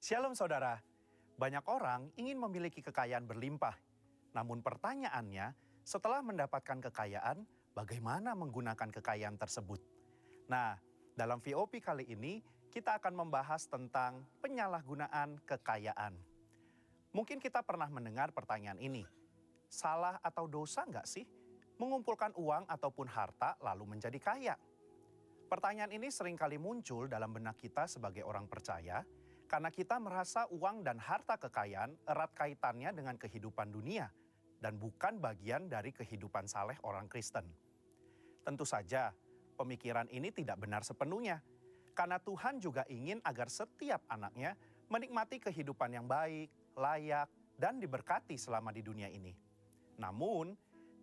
Shalom saudara, banyak orang ingin memiliki kekayaan berlimpah. Namun pertanyaannya, setelah mendapatkan kekayaan, bagaimana menggunakan kekayaan tersebut? Nah, dalam VOP kali ini, kita akan membahas tentang penyalahgunaan kekayaan. Mungkin kita pernah mendengar pertanyaan ini, salah atau dosa nggak sih mengumpulkan uang ataupun harta lalu menjadi kaya? Pertanyaan ini seringkali muncul dalam benak kita sebagai orang percaya, karena kita merasa uang dan harta kekayaan erat kaitannya dengan kehidupan dunia dan bukan bagian dari kehidupan saleh orang Kristen. Tentu saja, pemikiran ini tidak benar sepenuhnya, karena Tuhan juga ingin agar setiap anaknya menikmati kehidupan yang baik, layak, dan diberkati selama di dunia ini. Namun,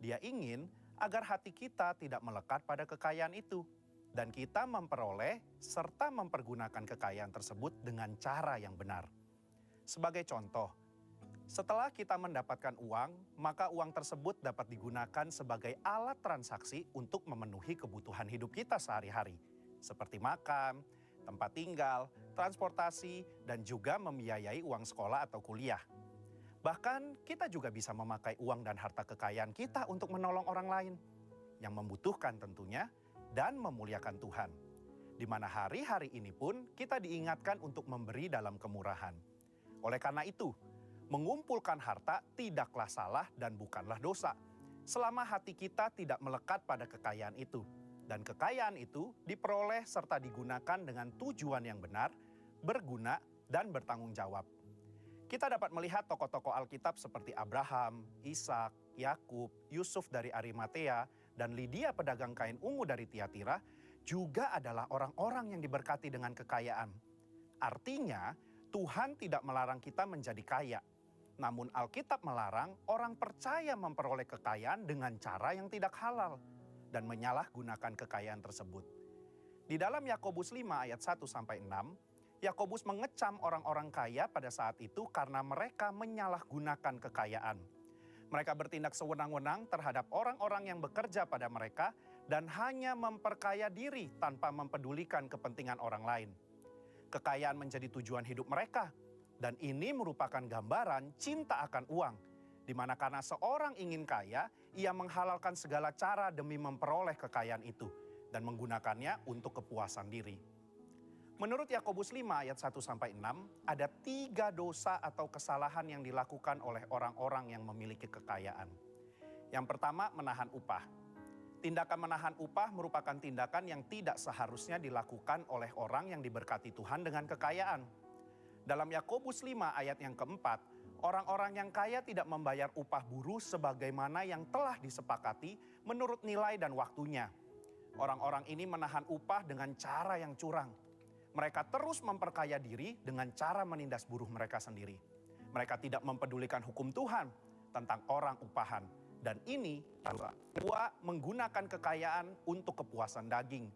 Dia ingin agar hati kita tidak melekat pada kekayaan itu, dan kita memperoleh serta mempergunakan kekayaan tersebut dengan cara yang benar. Sebagai contoh, setelah kita mendapatkan uang, maka uang tersebut dapat digunakan sebagai alat transaksi untuk memenuhi kebutuhan hidup kita sehari-hari, seperti makan, tempat tinggal, transportasi, dan juga membiayai uang sekolah atau kuliah. Bahkan kita juga bisa memakai uang dan harta kekayaan kita untuk menolong orang lain yang membutuhkan tentunya, dan memuliakan Tuhan. Di mana hari-hari ini pun kita diingatkan untuk memberi dalam kemurahan. Oleh karena itu, mengumpulkan harta tidaklah salah dan bukanlah dosa, selama hati kita tidak melekat pada kekayaan itu. Dan kekayaan itu diperoleh serta digunakan dengan tujuan yang benar, berguna, dan bertanggung jawab. Kita dapat melihat tokoh-tokoh Alkitab seperti Abraham, Ishak, Yakub, Yusuf dari Arimatea, dan Lydia pedagang kain ungu dari Tiatira juga adalah orang-orang yang diberkati dengan kekayaan. Artinya, Tuhan tidak melarang kita menjadi kaya. Namun Alkitab melarang orang percaya memperoleh kekayaan dengan cara yang tidak halal dan menyalahgunakan kekayaan tersebut. Di dalam Yakobus 5 ayat 1-6, Yakobus mengecam orang-orang kaya pada saat itu karena mereka menyalahgunakan kekayaan. Mereka bertindak sewenang-wenang terhadap orang-orang yang bekerja pada mereka dan hanya memperkaya diri tanpa mempedulikan kepentingan orang lain. Kekayaan menjadi tujuan hidup mereka, dan ini merupakan gambaran cinta akan uang, di mana karena seorang ingin kaya, ia menghalalkan segala cara demi memperoleh kekayaan itu dan menggunakannya untuk kepuasan diri. Menurut Yakobus 5 ayat 1-6, ada 3 dosa atau kesalahan yang dilakukan oleh orang-orang yang memiliki kekayaan. Yang pertama, menahan upah. Tindakan menahan upah merupakan tindakan yang tidak seharusnya dilakukan oleh orang yang diberkati Tuhan dengan kekayaan. Dalam Yakobus 5 ayat yang keempat, orang-orang yang kaya tidak membayar upah buruh sebagaimana yang telah disepakati menurut nilai dan waktunya. Orang-orang ini menahan upah dengan cara yang curang. Mereka terus memperkaya diri dengan cara menindas buruh mereka sendiri. Mereka tidak mempedulikan hukum Tuhan tentang orang upahan. Dan ini kedua, menggunakan kekayaan untuk kepuasan daging.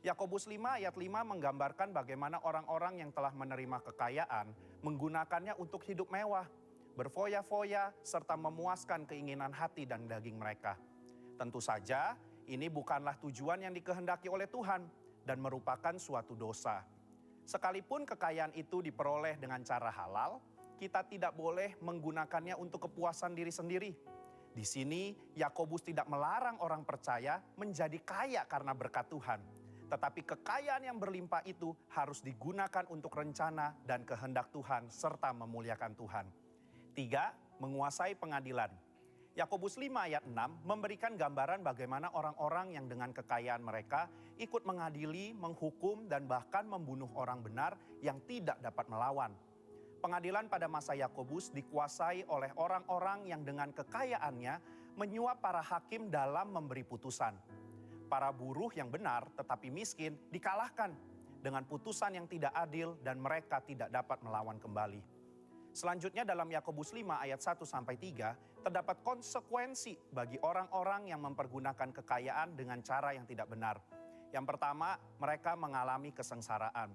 Yakobus 5 ayat 5 menggambarkan bagaimana orang-orang yang telah menerima kekayaan menggunakannya untuk hidup mewah, berfoya-foya, serta memuaskan keinginan hati dan daging mereka. Tentu saja ini bukanlah tujuan yang dikehendaki oleh Tuhan dan merupakan suatu dosa. Sekalipun kekayaan itu diperoleh dengan cara halal, kita tidak boleh menggunakannya untuk kepuasan diri sendiri. Di sini, Yakobus tidak melarang orang percaya menjadi kaya karena berkat Tuhan. Tetapi kekayaan yang berlimpah itu harus digunakan untuk rencana dan kehendak Tuhan serta memuliakan Tuhan. 3. Menguasai pengadilan. Yakobus 5 ayat 6 memberikan gambaran bagaimana orang-orang yang dengan kekayaan mereka ikut mengadili, menghukum, dan bahkan membunuh orang benar yang tidak dapat melawan. Pengadilan pada masa Yakobus dikuasai oleh orang-orang yang dengan kekayaannya menyuap para hakim dalam memberi putusan. Para buruh yang benar tetapi miskin dikalahkan dengan putusan yang tidak adil dan mereka tidak dapat melawan kembali. Selanjutnya dalam Yakobus 5 ayat 1-3 terdapat konsekuensi bagi orang-orang yang mempergunakan kekayaan dengan cara yang tidak benar. Yang pertama, mereka mengalami kesengsaraan.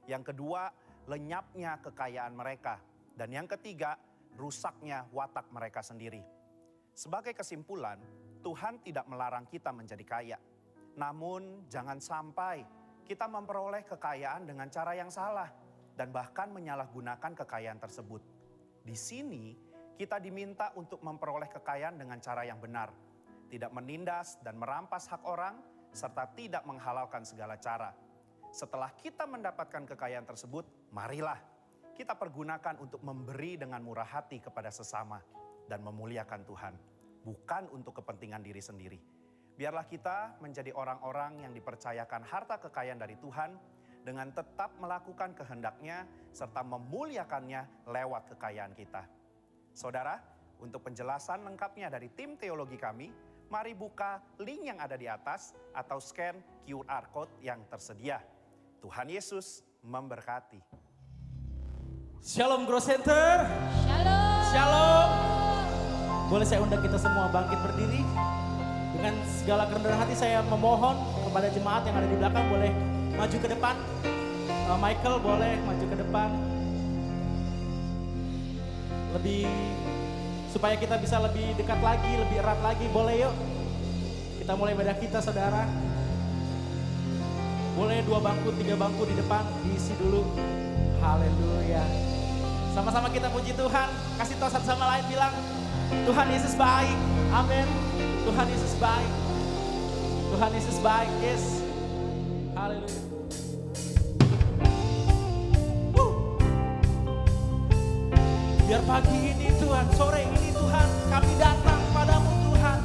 Yang kedua, lenyapnya kekayaan mereka. Dan yang ketiga, rusaknya watak mereka sendiri. Sebagai kesimpulan, Tuhan tidak melarang kita menjadi kaya. Namun jangan sampai kita memperoleh kekayaan dengan cara yang salah dan bahkan menyalahgunakan kekayaan tersebut. Di sini kita diminta untuk memperoleh kekayaan dengan cara yang benar, tidak menindas dan merampas hak orang, serta tidak menghalalkan segala cara. Setelah kita mendapatkan kekayaan tersebut, marilah kita pergunakan untuk memberi dengan murah hati kepada sesama dan memuliakan Tuhan, bukan untuk kepentingan diri sendiri. Biarlah kita menjadi orang-orang yang dipercayakan harta kekayaan dari Tuhan dengan tetap melakukan kehendak-Nya serta memuliakannya lewat kekayaan kita. Saudara, untuk penjelasan lengkapnya dari tim teologi kami, mari buka link yang ada di atas atau scan QR Code yang tersedia. Tuhan Yesus memberkati. Shalom Grow Center. Shalom. Shalom. Boleh saya undang kita semua bangkit berdiri. Dengan segala kerendahan hati saya memohon kepada jemaat yang ada di belakang boleh maju ke depan. Michael boleh maju ke depan. Lebih supaya kita bisa lebih dekat lagi, lebih erat lagi. Boleh yuk. Kita mulai ibadah kita saudara. Boleh 2 bangku, 3 bangku di depan diisi dulu. Haleluya. Sama-sama kita puji Tuhan. Kasih tahu satu sama lain bilang Tuhan Yesus baik. Amin. Tuhan Yesus baik. Tuhan Yesus baik. Yes. Haleluya. Biar pagi ini Tuhan, sore ini Tuhan, kami datang padamu Tuhan.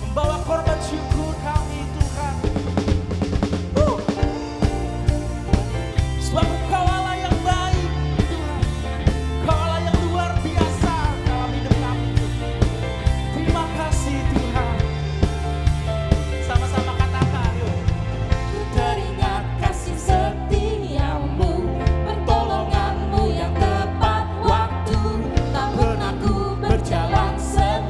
Membawa korban syukur kami Tuhan. Sebab Engkau Allah yang baik Tuhan. Engkau Allah yang luar biasa dalam hidup kami. Terima kasih Tuhan. Sama-sama katakan yuk. Teringat kasih setiamu, pertolonganmu yang tepat waktu. Tak pernah ku berjalan sendiri.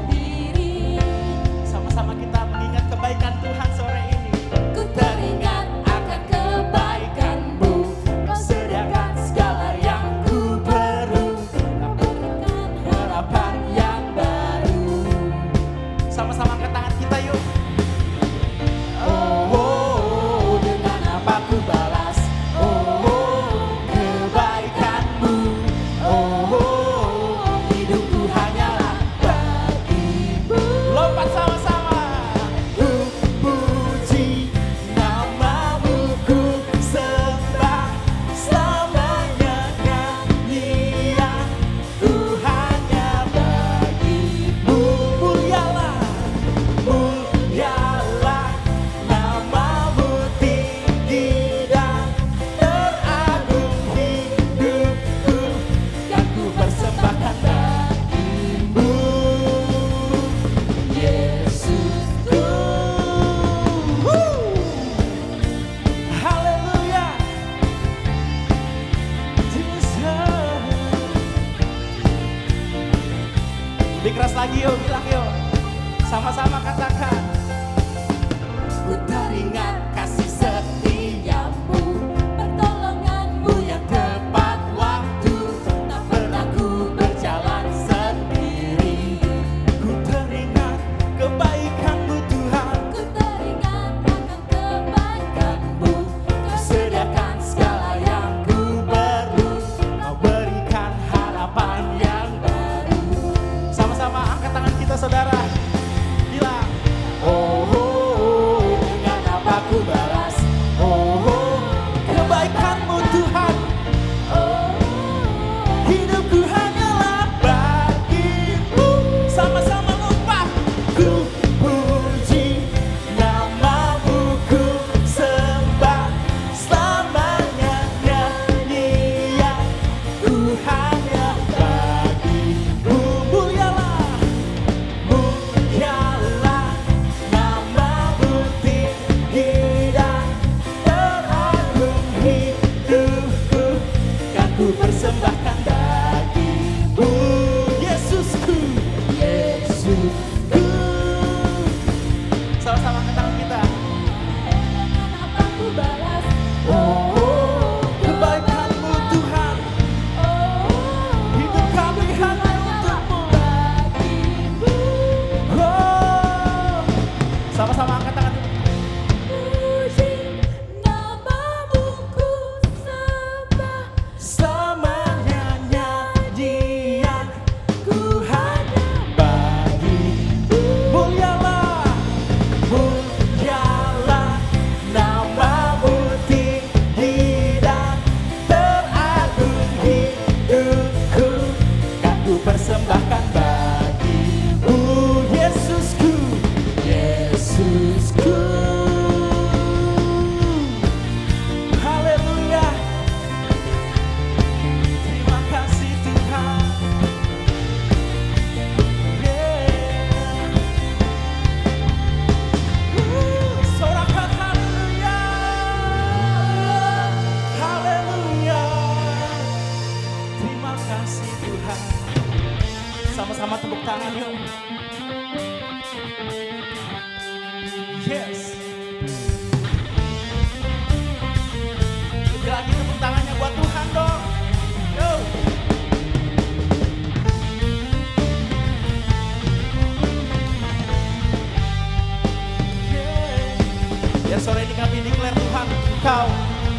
Biar sore ini kami declare Tuhan, Engkau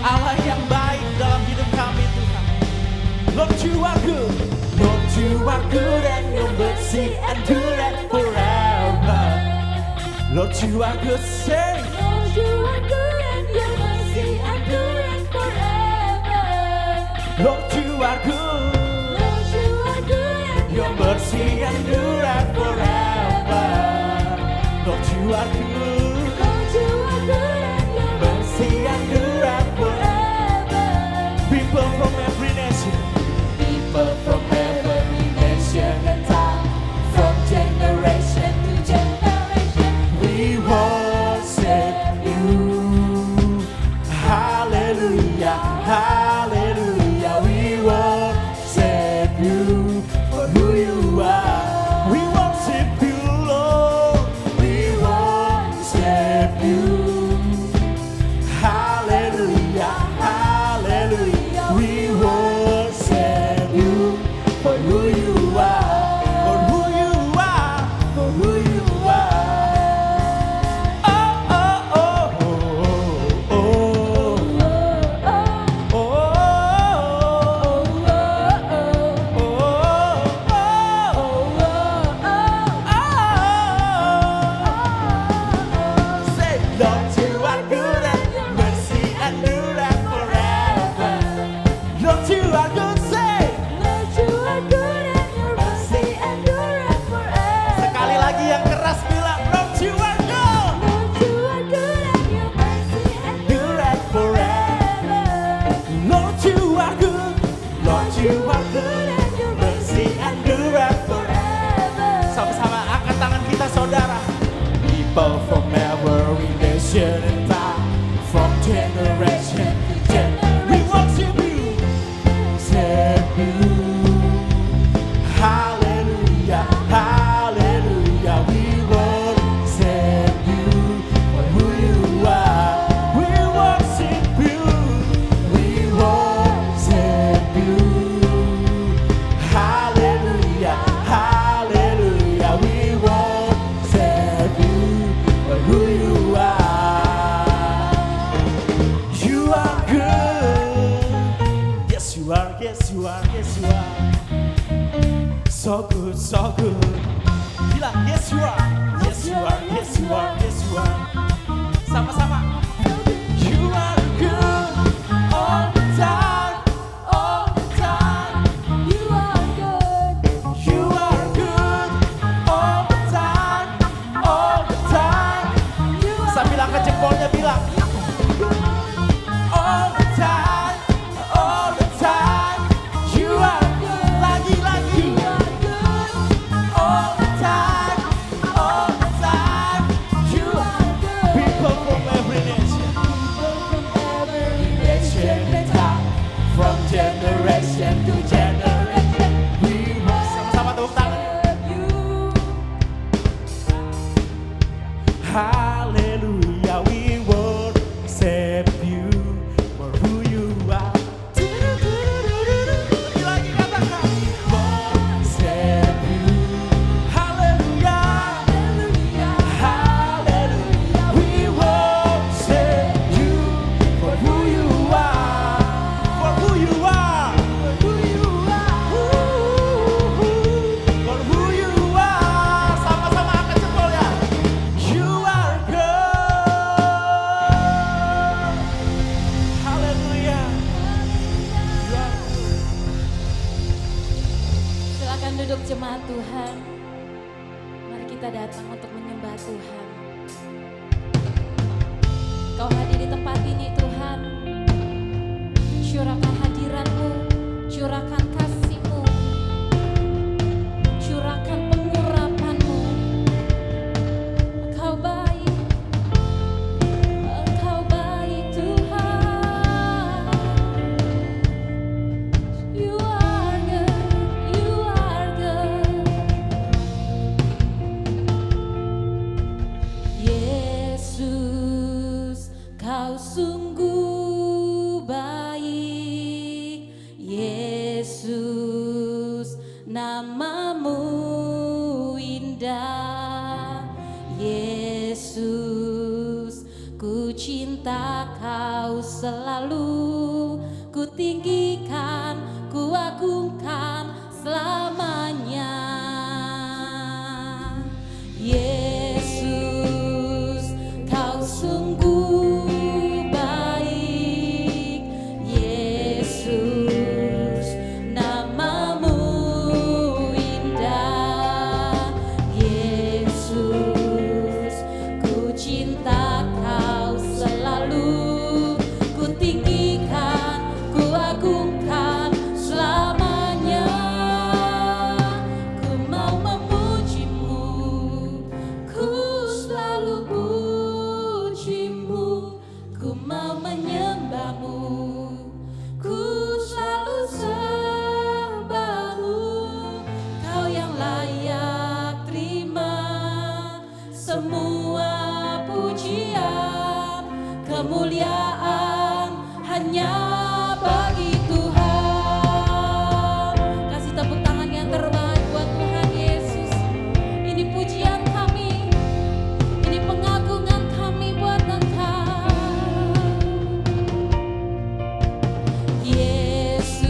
Allah yang baik dalam hidup kami Tuhan. Lord you are good, Lord you are good and your mercy endureth forever. Lord you are good, say Lord, you are good and your mercy endureth forever. Lord you are good, Lord, you are good and your mercy endureth forever. Lord you are good, Lord, you are good and your mercy endureth forever. forever. People from every nation, People from every nation and tongue, from generation to generation, we worship you. Hallelujah, hallelujah. We worship you for who you are. We worship you, Lord. We worship you. Hallelujah, hallelujah. We worship you for who you are. For who you are. For who you are. Oh, oh, oh, oh, oh, oh, say, Lord, you are good and mercy endureth forever. Lord, you are good, say. Lord, you are good and your mercy endureth forever. Sekali lagi yang keras bilang, Lord, you are good. Lord, you are good and your mercy endureth forever. Lord, you are good. Lord, you are good and your mercy endureth forever. Sama-sama angkat tangan kita, saudara. People from every nation and tongue, from generation to generation, we worship you. Worship you. Hallelujah, hallelujah. We worship you for who you are. We worship you. We worship you. Hallelujah, hallelujah. We worship you for who you are. You are good. Yes, you are. Yes, you are. Yes, you are. So good, so good. Bilang, yes, you are. Yes, you are. Yes, you are. Yes, you are. Sama-sama. You are good all the time. All the time. You are good. You are good all the time. All the time. You are Saya bilang ke jempolnya, bilang all the time. All the time. You are good. Lagi-lagi. good. All the time. All the time. You are Good. people from every nation. From every Nation and tongue, from generation to generation. We must sama-sama tepuk tangan. you. Hallelujah, we worship you for who you are. Lagi katakan, worship you. Hallelujah, hallelujah, we worship you for who you are. For who you are. For who you are. For who you are. Sama-sama angkat jempolnya. You are good. Hallelujah. You are good. Silakan duduk jemaat Tuhan. Mari kita datang untuk menyembah Tuhan. Kau hadir di tempat ini Tuhan. Curahkan hadirat-Mu, curahkan kasih-Mu, curahkan pengurapan-Mu. Engkau baik Tuhan. You are good. Yesus, Kau sungguh baik. Yesus, namamu indah. Yesus, ku cinta Kau selalu ku tinggikan, ku agungkan selamanya. Yesus, Kau sungguh baik. Yesus, namamu indah. Yesus, ku cinta Kau selalu, ku tinggikan, ku agungkan selamanya. Ku mau memujimu, ku selalu pujimu. Ku mau menyembahmu, ku selalu sembahmu. Kau yang layak terima semua pujian, kemuliaan hanya bagi Tuhan. Kasih tepuk tangan yang terbaik buat Tuhan Yesus. Ini pujian kami, ini pengagungan kami buat Engkau. Yesus,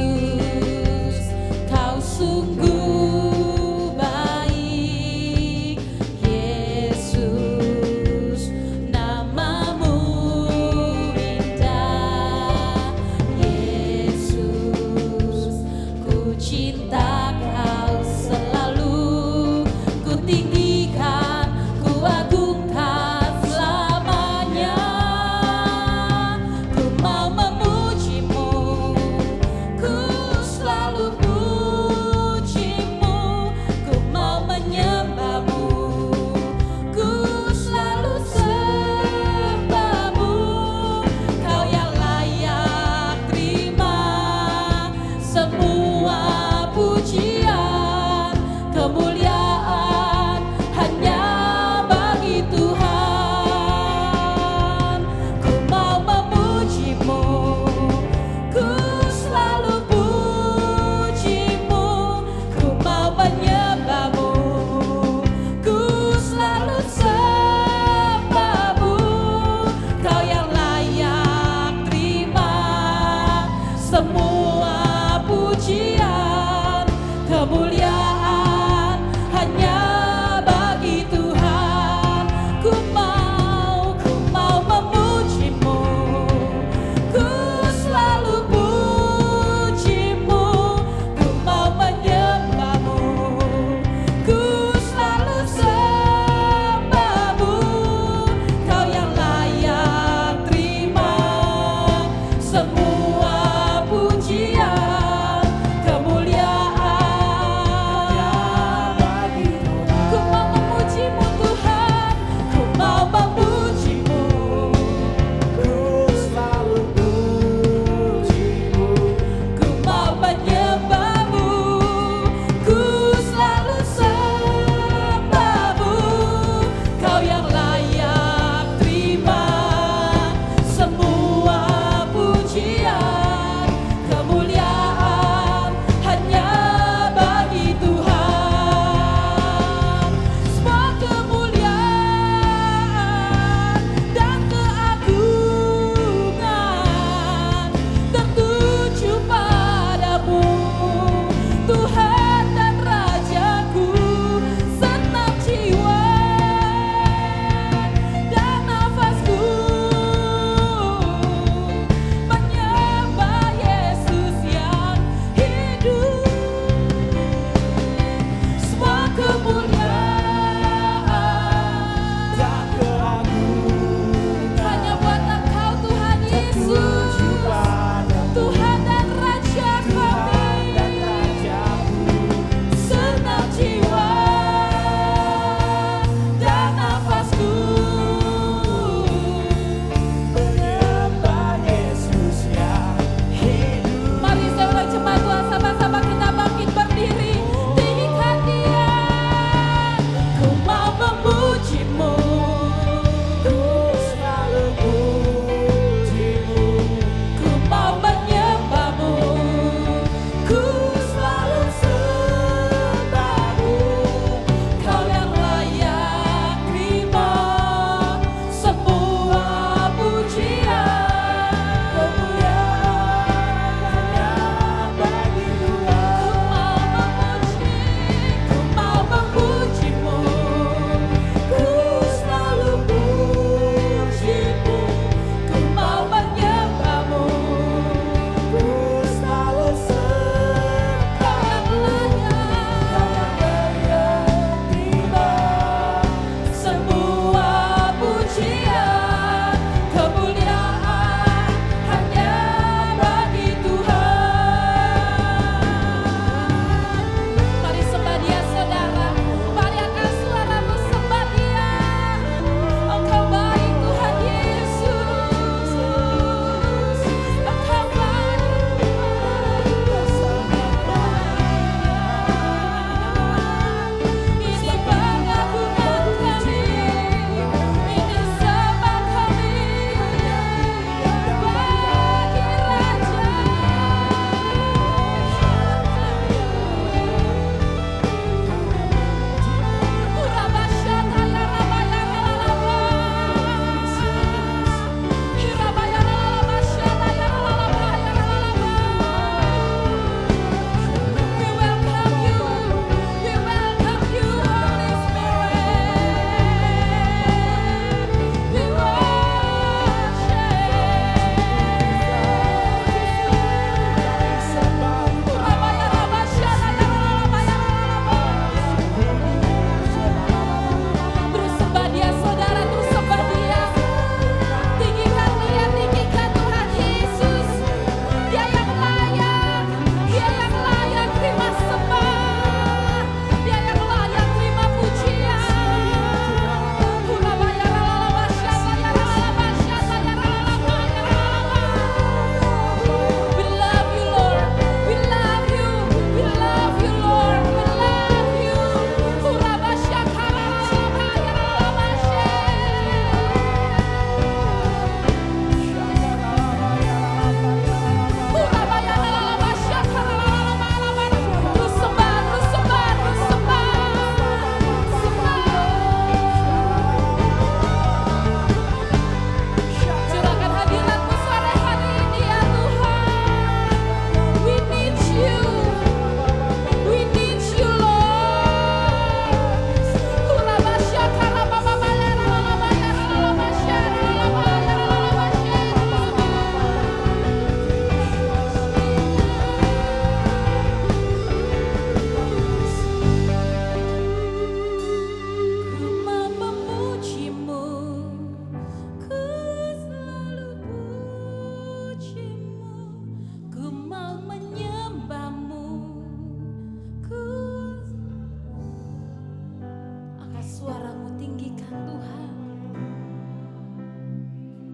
Kau sungguh baik. Yesus, namamu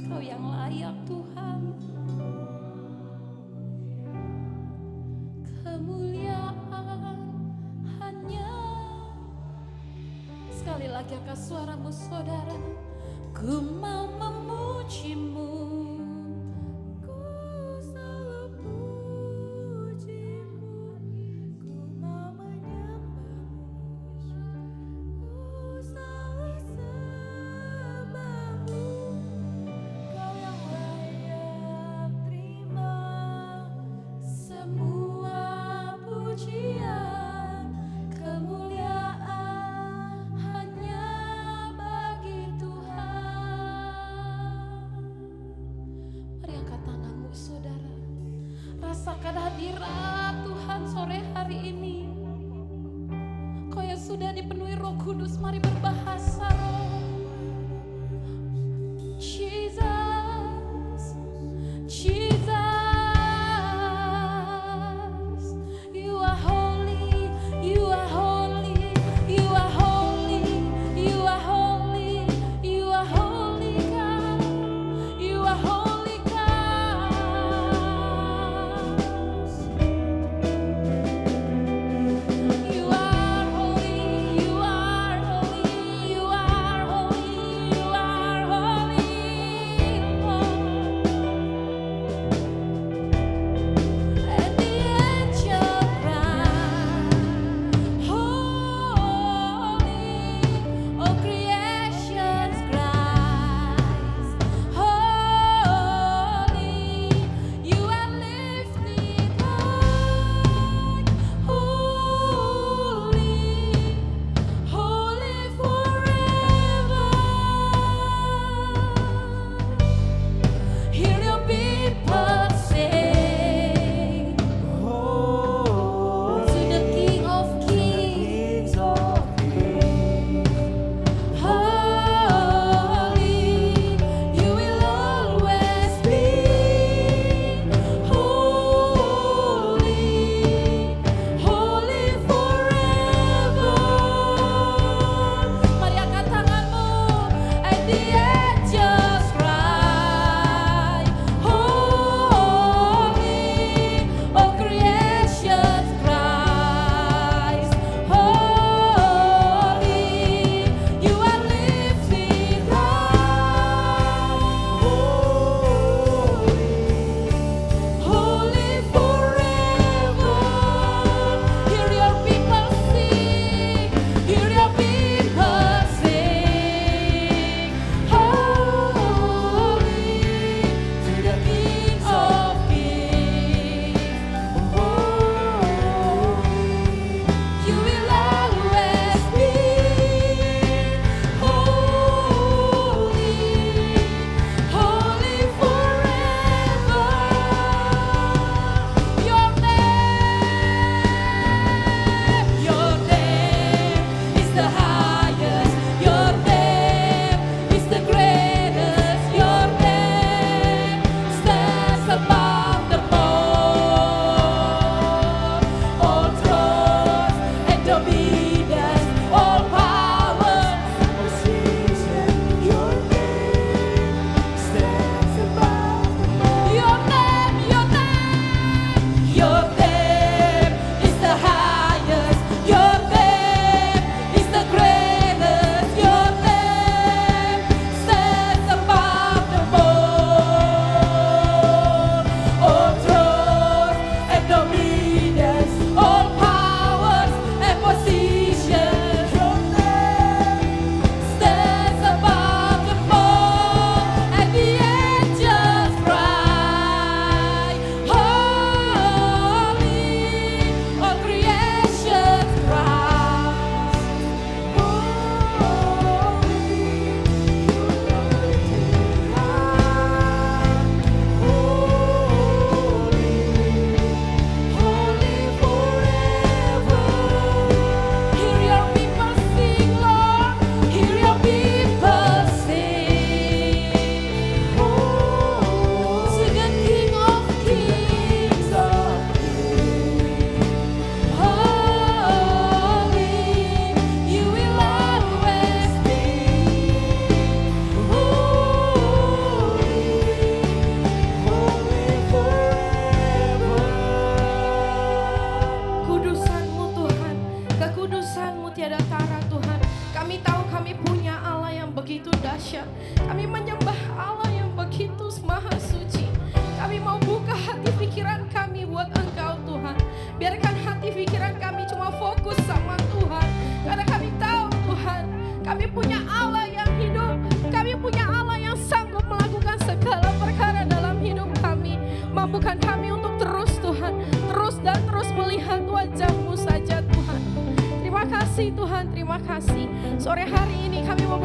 Kau yang layak Tuhan. Kemuliaan hanya. Sekali lagi angkat suaramu saudara. Ku mau memujimu. Ku selalu pujimu. Ku mau menyembahmu. Ku selalu sembahmu. Kau yang layak terima semua pujian, kemuliaan hanya bagi Tuhan. Mari angkat tanganmu saudara. Rasakan hadirat Tuhan sore hari ini. Kau yang sudah dipenuhi Roh Kudus, mari berbahasa roh. Jesus, Jesus, you are holy, you are holy, you are holy, you are holy, you are holy God, you are holy God. You are holy, you are holy, you are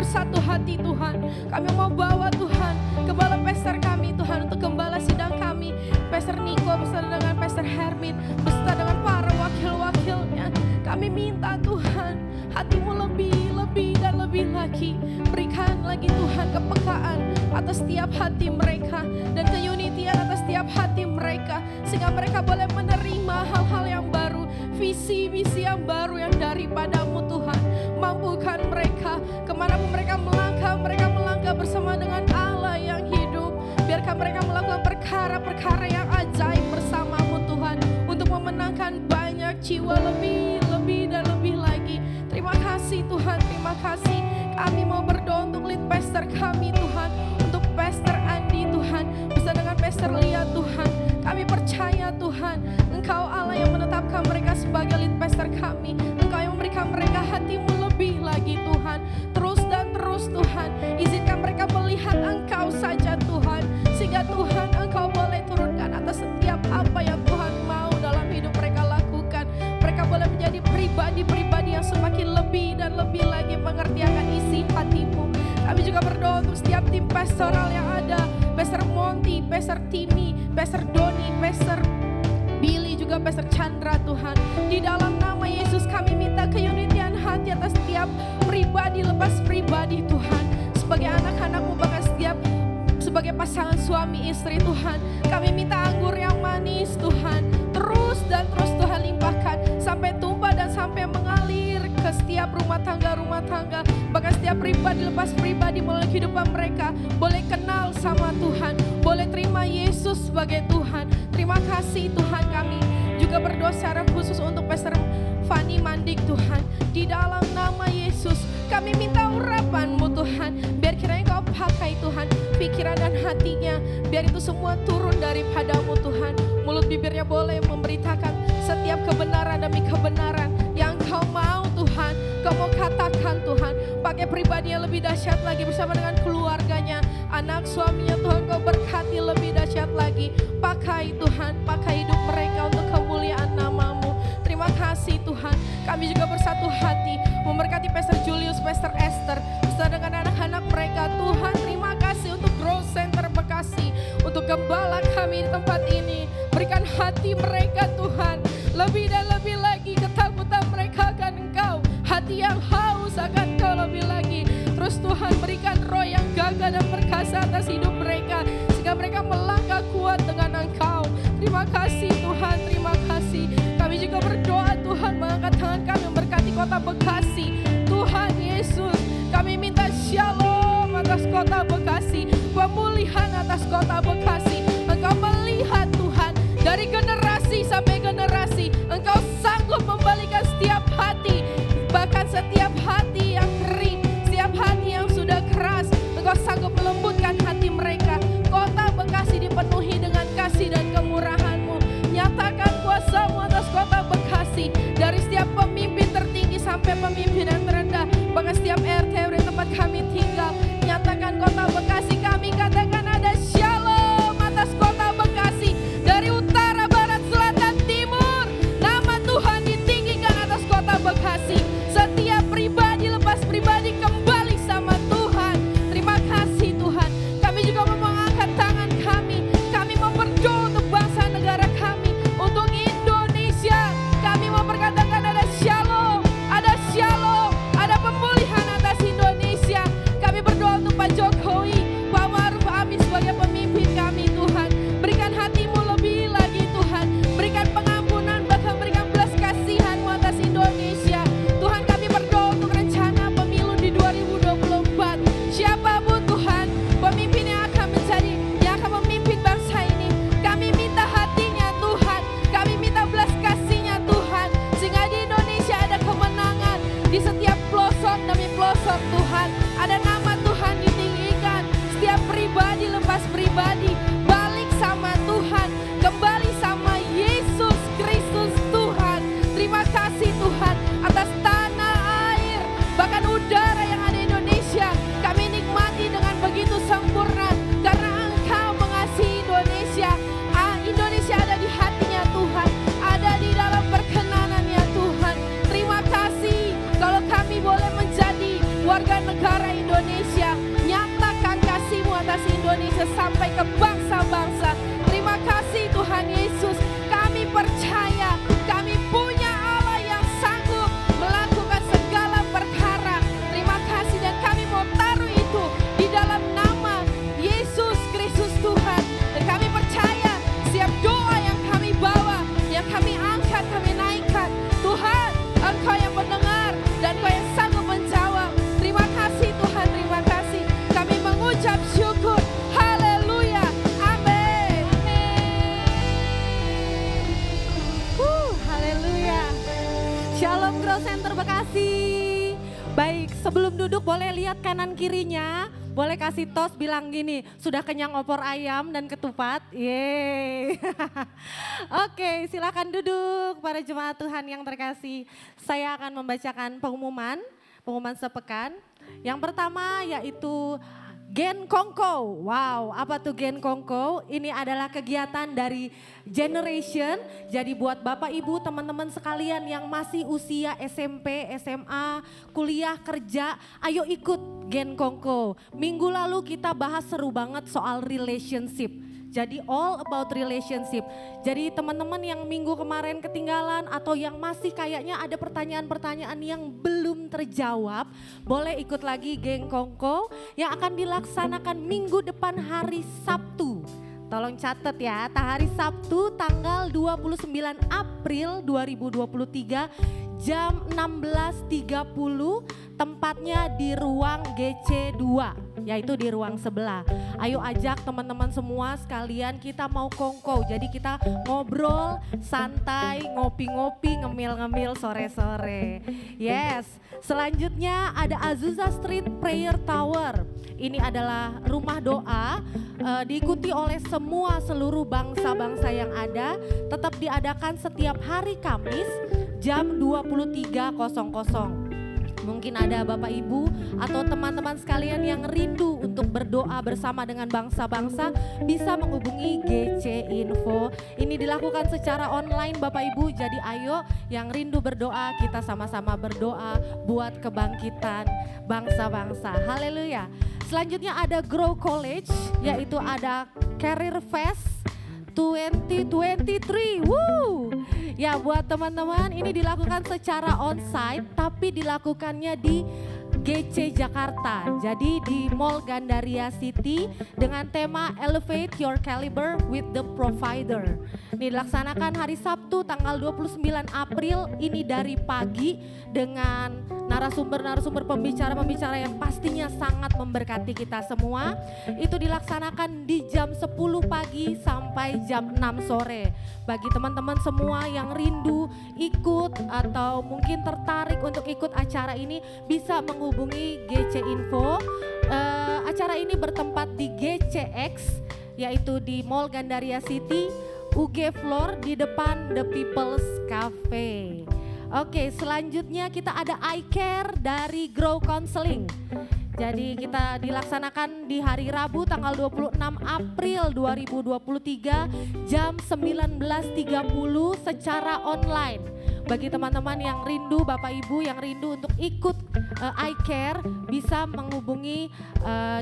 bersatu hati Tuhan. Kami mau bawa Tuhan gembala pastor kami Tuhan, untuk gembala sidang kami, Pastor Niko beserta dengan Pastor Hermin, beserta dengan para wakil-wakilnya. Kami minta Tuhan, hati-Mu lebih dan lebih lagi. Berikan lagi Tuhan kepekaan atas setiap hati mereka dan keunitian atas setiap hati mereka, sehingga mereka boleh menerima hal-hal yang baru, visi-misi yang baru yang daripadamu Tuhan. Mampukan mereka kemanapun mereka melangkah bersama dengan Allah yang hidup. Biarkan mereka melakukan perkara-perkara yang ajaib bersamamu Tuhan, untuk memenangkan banyak jiwa lebih dan lebih lagi. Terima kasih Tuhan, terima kasih. Kami mau berdoa untuk lead pastor kami Tuhan, untuk Pastor Andi Tuhan, bersama dengan Pastor Lia Tuhan. Kami percaya Tuhan, Engkau Allah yang menetapkan mereka sebagai lead pastor kami. Engkau yang memberikan mereka hati-Mu lebih lagi Tuhan. Terus dan terus Tuhan, izinkan mereka melihat Engkau saja Tuhan, sehingga Tuhan Engkau boleh turunkan atas setiap apa yang Tuhan mau dalam hidup mereka lakukan. Mereka boleh menjadi pribadi-pribadi yang semakin lebih dan lebih lagi mengerti akan isi hati-Mu. Kami juga berdoa untuk setiap tim pastoral yang ada, Pastor Monty, Pastor Timmy, Pastor Doni, Pastor Billy, juga Pastor Chandra Tuhan. Di dalam nama Yesus kami minta keunitian hati atas setiap pribadi lepas pribadi Tuhan. Sebagai anak-anak-Mu, bahkan setiap sebagai pasangan suami istri Tuhan, kami minta anggur yang manis Tuhan, terus dan terus Tuhan limpahkan sampai tumpah dan sampai mengalir ke setiap rumah tangga, bahkan setiap pribadi lepas pribadi melalui kehidupan mereka boleh kenal sama Tuhan, boleh terima Yesus sebagai Tuhan. Terima kasih Tuhan. Kami juga berdoa secara khusus untuk Pastor Fani Mandik Tuhan. Di dalam nama Yesus kami minta urapan-Mu Tuhan, biar kiranya Kau pakai Tuhan pikiran dan hatinya, biar itu semua turun daripadamu Tuhan. Mulut bibirnya boleh memberitakan setiap kebenaran demi kebenaran yang Kau mau Tuhan. Kau mau katakan Tuhan, pakai pribadinya lebih dahsyat lagi bersama dengan keluarganya, anak suaminya Tuhan. Kau berkati lebih dahsyat lagi. Pakai Tuhan, pakai hidup mereka untuk kemuliaan nama-Mu. Terima kasih Tuhan. Kami juga bersatu hati memberkati Pastor Julius, Pastor Esther, bersama dengan anak-anak mereka Tuhan. Terima kasih untuk Growth Center Bekasi, untuk gembala kami di tempat ini. Berikan hati mereka Tuhan, lebih dan lebih lagi ketakutan mereka akan Engkau, hati yang haus akan Engkau lebih lagi. Terus Tuhan berikan roh yang gagah dan perkasa atas hidup mereka, sehingga mereka melangkah kuat dengan Engkau. Terima kasih Tuhan, terima kasih. Kami juga berdoa Tuhan, mengangkat tangan kami memberkati kota Bekasi. Tuhan Yesus, kami minta shalom atas kota Bekasi, pemulihan atas kota Bekasi. Engkau melihat Tuhan, dari generasi sampai generasi, Engkau sanggup membalikan setiap hati, bahkan setiap hati yang kering, setiap hati yang sudah keras, Engkau sanggup melembutkan hati mereka. Kota Bekasi dipenuhi dengan kasih dan kemurahan-Mu. Nyatakan kuasa-Mu atas kota Bekasi, dari setiap pemimpin tertinggi sampai pemimpin yang terendah, bahkan setiap RT tempat kami tinggal. Nyatakan kota Bekasi, kami katakan ada shalom atas kota Bekasi, dari utara, barat, selatan, timur. Nama Tuhan ditinggikan atas kota Bekasi. Setiap pribadi lepas pribadi kembali sama Tuhan. Terima kasih Tuhan. Kami juga mau mengangkat tangan kami. Kami mau berdoa untuk bangsa negara kami, untuk Indonesia. Kami mau berkatakan ada shalom, ada pemulihan atas Indonesia. Kami berdoa untuk Pak Jokowi, Pak Maruf Amin sebagai pemimpin kami Tuhan. Berikan hati-Mu lebih lagi Tuhan. Berikan pengampunan, bahkan berikan belas kasihan-Mu atas Indonesia. Tuhan, kami berdoa untuk rencana pemilu di 2024. Siapapun Tuhan pemimpin yang akan memimpin bangsa ini, kami minta hatinya Tuhan. Kami minta belas kasih-Nya Tuhan, sehingga di Indonesia ada kemenangan. Di setiap pelosok demi pelosok Tuhan, ada nama Tuhan ditinggikan. Setiap pribadi lepas pribadi balik sama Tuhan, kembali sama Yesus Kristus Tuhan. Terima kasih Tuhan atas tanah air, bahkan udara yang ada di Indonesia. Kami nikmati dengan begitu sempurna karena Engkau mengasihi Indonesia. Indonesia ada di hatinya Tuhan, ada di dalam perkenanannya Tuhan. Terima kasih kalau kami boleh menjadi warga negara Indonesia. Indonesia sampai ke bangsa-bangsa. Terima kasih Tuhan Yesus. Kami percaya kami punya Allah yang sanggup melakukan segala perkara. Terima kasih dan kami mau taruh itu di dalam nama Yesus Kristus Tuhan. Dan kami percaya setiap doa yang kami bawa, yang kami angkat, kami naikkan. Tuhan, Engkau yang mendengar dan Engkau yang sanggup menjawab. Terima kasih Tuhan, terima kasih. Kami mengucap syukur. Haleluya. Amin. Haleluya. Shalom Grow Center Bekasi. Baik, sebelum duduk boleh lihat kanan kirinya. Boleh kasih tos bilang gini, sudah kenyang opor ayam dan ketupat? Yeay. Oke, silakan duduk para jemaat Tuhan yang terkasih. Saya akan membacakan pengumuman sepekan. Yang pertama yaitu Gen Kongko. Wow, apa tuh Gen Kongko? Ini adalah kegiatan dari Generation. Jadi buat Bapak Ibu, teman-teman sekalian yang masih usia SMP, SMA, kuliah, kerja, ayo ikut Gen Kongko. Minggu lalu kita bahas seru banget soal relationship. Jadi all about relationship. Jadi teman-teman yang minggu kemarin ketinggalan atau yang masih kayaknya ada pertanyaan-pertanyaan yang belum terjawab, boleh ikut lagi Geng Kongko yang akan dilaksanakan minggu depan hari Sabtu. Tolong catat ya, hari Sabtu tanggal 29 April 2023 jam 16.30, tempatnya di ruang GC2, yaitu di ruang sebelah. Ayo ajak teman-teman semua sekalian, kita mau kongko. Jadi kita ngobrol, santai, ngopi-ngopi, ngemil-ngemil sore-sore. Yes, selanjutnya ada Azusa Street Prayer Tower. Ini adalah rumah doa, diikuti oleh seluruh bangsa-bangsa yang ada. Tetap diadakan setiap hari Kamis jam 23.00. Mungkin ada Bapak Ibu atau teman-teman sekalian yang rindu untuk berdoa bersama dengan bangsa-bangsa, bisa menghubungi GC Info. Ini dilakukan secara online Bapak Ibu, jadi ayo yang rindu berdoa, kita sama-sama berdoa buat kebangkitan bangsa-bangsa. Haleluya. Selanjutnya ada Grow College, yaitu ada Career Fest 2023. Woo! Ya buat teman-teman, ini dilakukan secara onsite tapi dilakukannya di GC Jakarta. Jadi di Mall Gandaria City dengan tema Elevate Your Caliber with the Provider. Ini dilaksanakan hari Sabtu tanggal 29 April, ini dari pagi dengan narasumber-narasumber pembicara-pembicara yang pastinya sangat memberkati kita semua. Itu dilaksanakan di jam 10 pagi sampai jam 6 sore. Bagi teman-teman semua yang rindu ikut atau mungkin tertarik untuk ikut acara ini, bisa menghubungi GC Info. Acara ini bertempat di GCX, yaitu di Mall Gandaria City, UG Floor di depan The People's Cafe. Oke, selanjutnya kita ada I Care dari Grow Counseling. Jadi kita dilaksanakan di hari Rabu tanggal 26 April 2023 jam 19.30 secara online. Bagi teman-teman yang rindu, Bapak Ibu yang rindu untuk ikut I Care, bisa menghubungi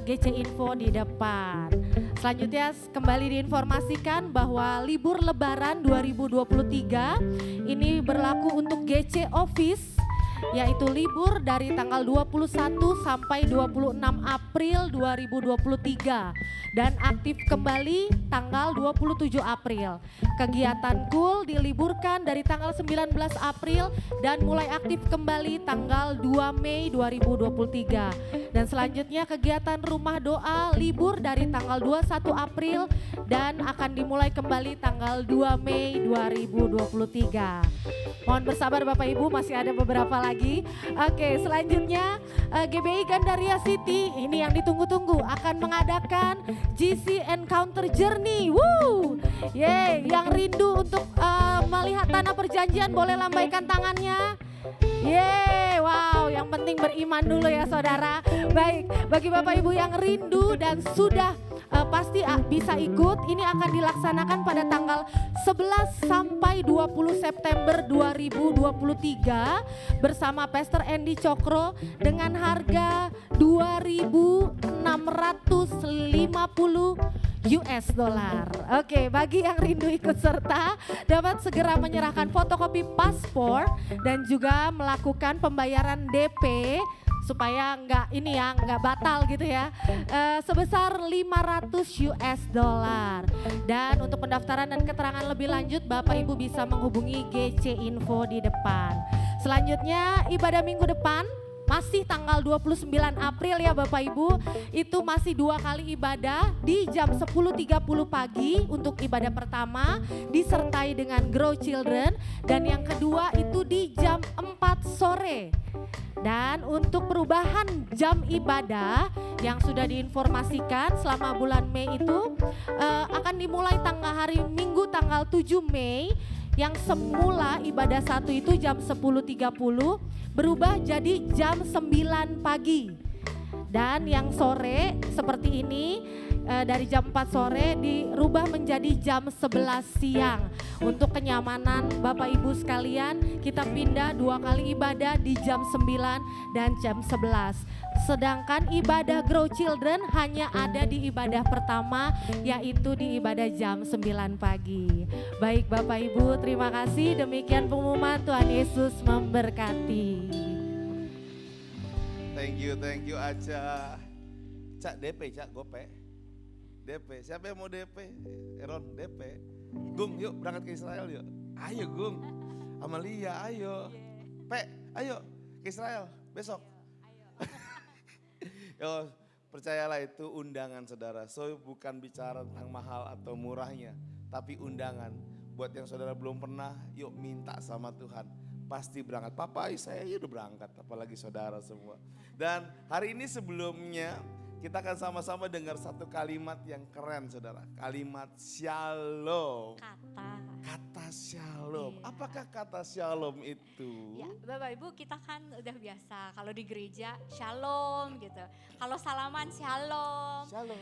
GC Info di depan. Selanjutnya kembali diinformasikan bahwa libur Lebaran 2023 ini berlaku untuk GC Office, yaitu libur dari tanggal 21 sampai 26 April 2023 dan aktif kembali tanggal 27 April. Kegiatan Cool diliburkan dari tanggal 19 April dan mulai aktif kembali tanggal 2 Mei 2023. Dan selanjutnya kegiatan Rumah Doa libur dari tanggal 21 April dan akan dimulai kembali tanggal 2 Mei 2023. Mohon bersabar Bapak Ibu, masih ada beberapa lagi. Oke, selanjutnya GBI Gandaria City, ini yang ditunggu-tunggu, akan mengadakan GC Encounter Journey. Woo! Yeay, yang rindu untuk melihat tanah perjanjian boleh lambaikan tangannya. Yeay, wow, yang penting beriman dulu ya saudara. Baik, bagi Bapak Ibu yang rindu dan sudah pasti bisa ikut, ini akan dilaksanakan pada tanggal 11 sampai 20 September 2023 bersama Pastor Andy Cokro dengan harga 2.650 US dollar. Oke, bagi yang rindu ikut serta dapat segera menyerahkan fotokopi paspor dan juga melakukan pembayaran DP supaya nggak batal gitu ya, sebesar 500 US dollar. Dan untuk pendaftaran dan keterangan lebih lanjut Bapak Ibu bisa menghubungi GC Info di depan. Selanjutnya ibadah minggu depan masih tanggal 29 April ya Bapak Ibu, itu masih 2 kali ibadah di jam 10.30 pagi untuk ibadah pertama disertai dengan Grow Children, dan yang kedua itu di jam 4 sore. Dan untuk perubahan jam ibadah yang sudah diinformasikan selama bulan Mei itu akan dimulai hari Minggu tanggal 7 Mei, yang semula ibadah satu itu jam 10.30 berubah jadi jam 9 pagi. Dan yang sore seperti ini dari jam 4 sore dirubah menjadi jam 11 siang. Untuk kenyamanan Bapak Ibu sekalian, kita pindah 2 kali ibadah di jam 9 dan jam 11. Sedangkan ibadah Grow Children hanya ada di ibadah pertama, yaitu di ibadah jam 9 pagi. Baik Bapak Ibu, terima kasih. Demikian pengumuman, Tuhan Yesus memberkati. Thank you Aca. Cak DP, Cak gope. DP, siapa yang mau DP? Eron DP. Gung, yuk berangkat ke Israel yuk. Ayo Gung, Amalia ayo. Pe, ayo ke Israel besok. Yo, percayalah itu undangan saudara. So bukan bicara tentang mahal atau murahnya, tapi undangan. Buat yang saudara belum pernah, yuk minta sama Tuhan. Pasti berangkat. Papa, saya udah berangkat, apalagi saudara semua. Dan hari ini sebelumnya kita akan sama-sama dengar satu kalimat yang keren saudara. Kalimat shalom. Kata shalom. Apakah kata shalom itu? Ya, Bapak Ibu, kita kan udah biasa kalau di gereja shalom gitu. Kalau salaman shalom. Shalom.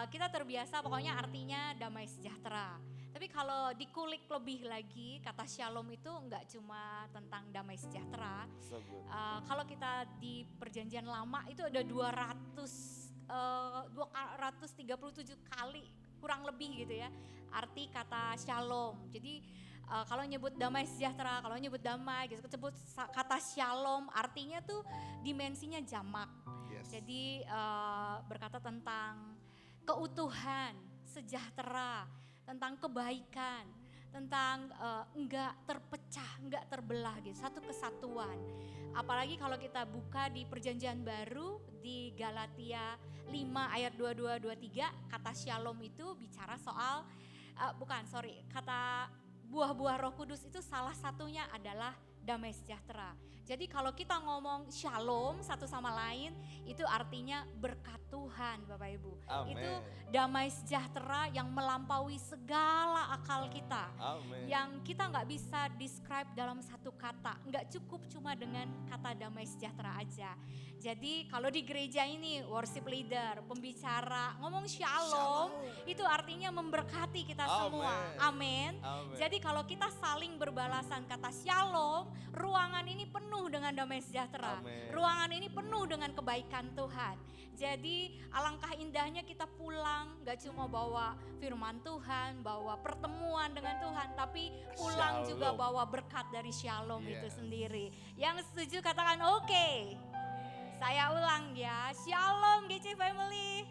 Kita terbiasa pokoknya artinya damai sejahtera. Tapi kalau dikulik lebih lagi, kata shalom itu enggak cuma tentang damai sejahtera. So good. Kalau kita di perjanjian lama itu ada 237 kali kurang lebih gitu ya arti kata shalom. Jadi kalau nyebut damai sejahtera, kalau nyebut damai gitu, sebut kata shalom artinya tuh dimensinya jamak. Yes. Jadi berkata tentang keutuhan, sejahtera, tentang kebaikan, tentang enggak terpecah, enggak terbelah gitu, satu kesatuan. Apalagi kalau kita buka di perjanjian baru di Galatia 5 ayat 22-23, kata shalom itu bicara soal, kata buah-buah Roh Kudus itu salah satunya adalah damai sejahtera. Jadi kalau kita ngomong shalom satu sama lain, itu artinya berkat Tuhan Bapak Ibu. Amen. Itu damai sejahtera yang melampaui segala akal kita. Amen. Yang kita nggak bisa describe dalam satu kata, nggak cukup cuma dengan kata damai sejahtera aja. Jadi kalau di gereja ini worship leader, pembicara ngomong shalom, itu artinya memberkati kita semua. Amin. Jadi kalau kita saling berbalasan kata shalom, ruangan ini penuh dengan damai sejahtera. Amen. Ruangan ini penuh dengan kebaikan Tuhan. Jadi alangkah indahnya kita pulang gak cuma bawa firman Tuhan, bawa pertemuan dengan Tuhan, tapi pulang Shalom. juga bawa berkat dari shalom itu Yes. sendiri. Yang setuju katakan oke. Saya ulang ya, shalom GC Family.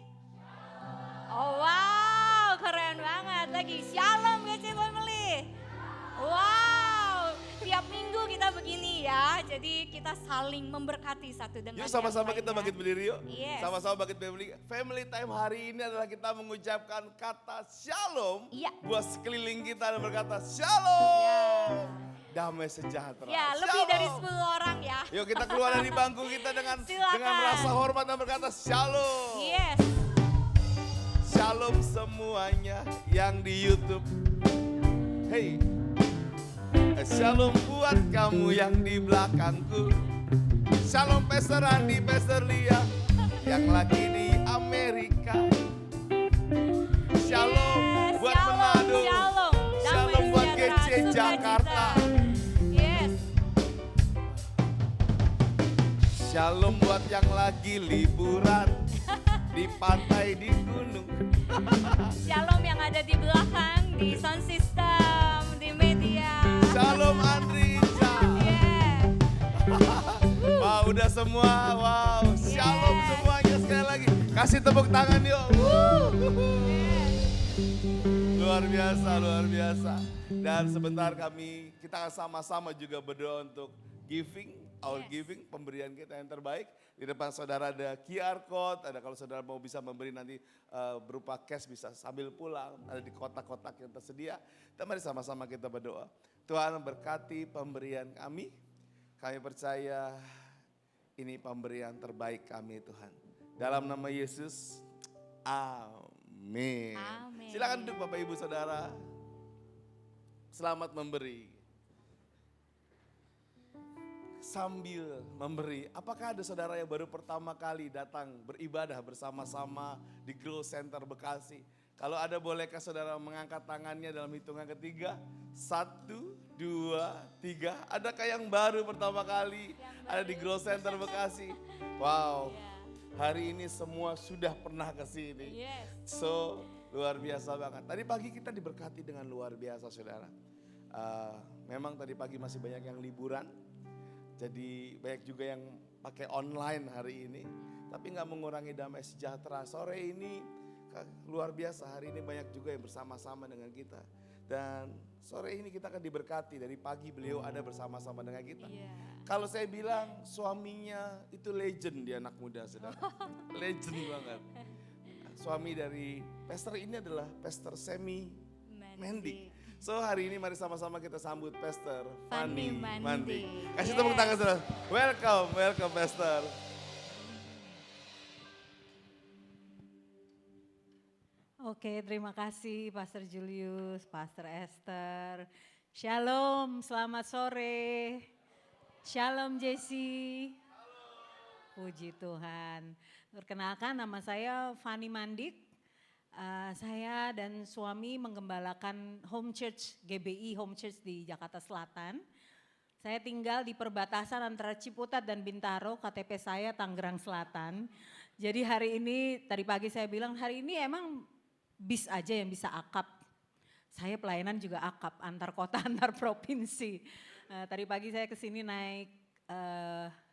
Oh wow, keren banget lagi. Shalom GC Family. Wow, tiap minggu kita begini ya. Jadi kita saling memberkati satu dengan Yuk sama-sama yang kita lainnya. bangkit berdiri yuk. Yes. Sama-sama bangkit berdiri. Family time hari ini adalah kita mengucapkan kata shalom. Iya. Buat sekeliling kita dan berkata shalom. Damai sejahtera. Ya, lebih dari Shalom. 10 orang ya. Yuk kita keluar dari bangku kita Silakan. dengan rasa hormat dan berkata shalom. Yes. Shalom semuanya yang di YouTube. Hey, Shalom buat kamu yang di belakangku. Shalom Pastor Andi, Pastor Lia yang lagi di Amerika. Shalom Yes, buat shalom, Manado. shalom. Damai Shalom buat sejahtera, GC sukacita. Jakarta. Yes. Shalom buat yang lagi liburan di pantai, di gunung. Shalom yang ada di belakang, di sound system, di media. Shalom Andri Inca. Yeah. Wah, udah semua. Wow, shalom Yes. semuanya sekali lagi. Kasih tepuk tangan yuk. Luar biasa, luar biasa. Dan sebentar kita akan sama-sama juga berdoa untuk giving, our Yes. giving, pemberian kita yang terbaik. Di depan saudara ada QR code, ada kalau saudara mau bisa memberi nanti berupa cash bisa sambil pulang, ada di kotak-kotak yang tersedia. Dan mari sama-sama kita berdoa. Tuhan berkati pemberian kami percaya ini pemberian terbaik kami Tuhan. Dalam nama Yesus, amin. Amin. Silakan duduk Bapak Ibu Saudara. Selamat memberi. Sambil memberi, apakah ada saudara yang baru pertama kali datang beribadah bersama-sama di Grow Center Bekasi? Kalau ada bolehkah saudara mengangkat tangannya dalam hitungan ketiga? 1, 2, 3. Adakah yang baru pertama kali ada di Grow Center Bekasi? Wow, hari ini semua sudah pernah ke sini. Yes. So, luar biasa banget. Tadi pagi kita diberkati dengan luar biasa saudara. Memang tadi pagi masih banyak yang liburan. Jadi banyak juga yang pakai online hari ini. Tapi gak mengurangi damai sejahtera. Sore ini luar biasa, hari ini banyak juga yang bersama-sama dengan kita. Dan sore ini kita akan diberkati, dari pagi beliau ada bersama-sama dengan kita. Yeah. Kalau saya bilang suaminya itu legend di anak muda saudara. Legend banget. Suami dari pastor ini adalah Pastor Semi Mendy. So hari ini mari sama-sama kita sambut Pastor Fanny Fanny Mandi. Mandi. Kasih Yes. tepuk tangan saudara. Welcome, welcome Pastor. Oke, terima kasih Pastor Julius, Pastor Esther. Shalom, selamat sore. Shalom Jesse. Puji Tuhan. Perkenalkan nama saya Fanny Mandik. Saya dan suami menggembalakan Home Church, GBI Home Church di Jakarta Selatan. Saya tinggal di perbatasan antara Ciputat dan Bintaro, KTP saya Tangerang Selatan. Jadi hari ini, tadi pagi saya bilang hari ini emang bis aja yang bisa akap. Saya pelayanan juga akap, antar kota, antar provinsi. Tadi pagi saya kesini naik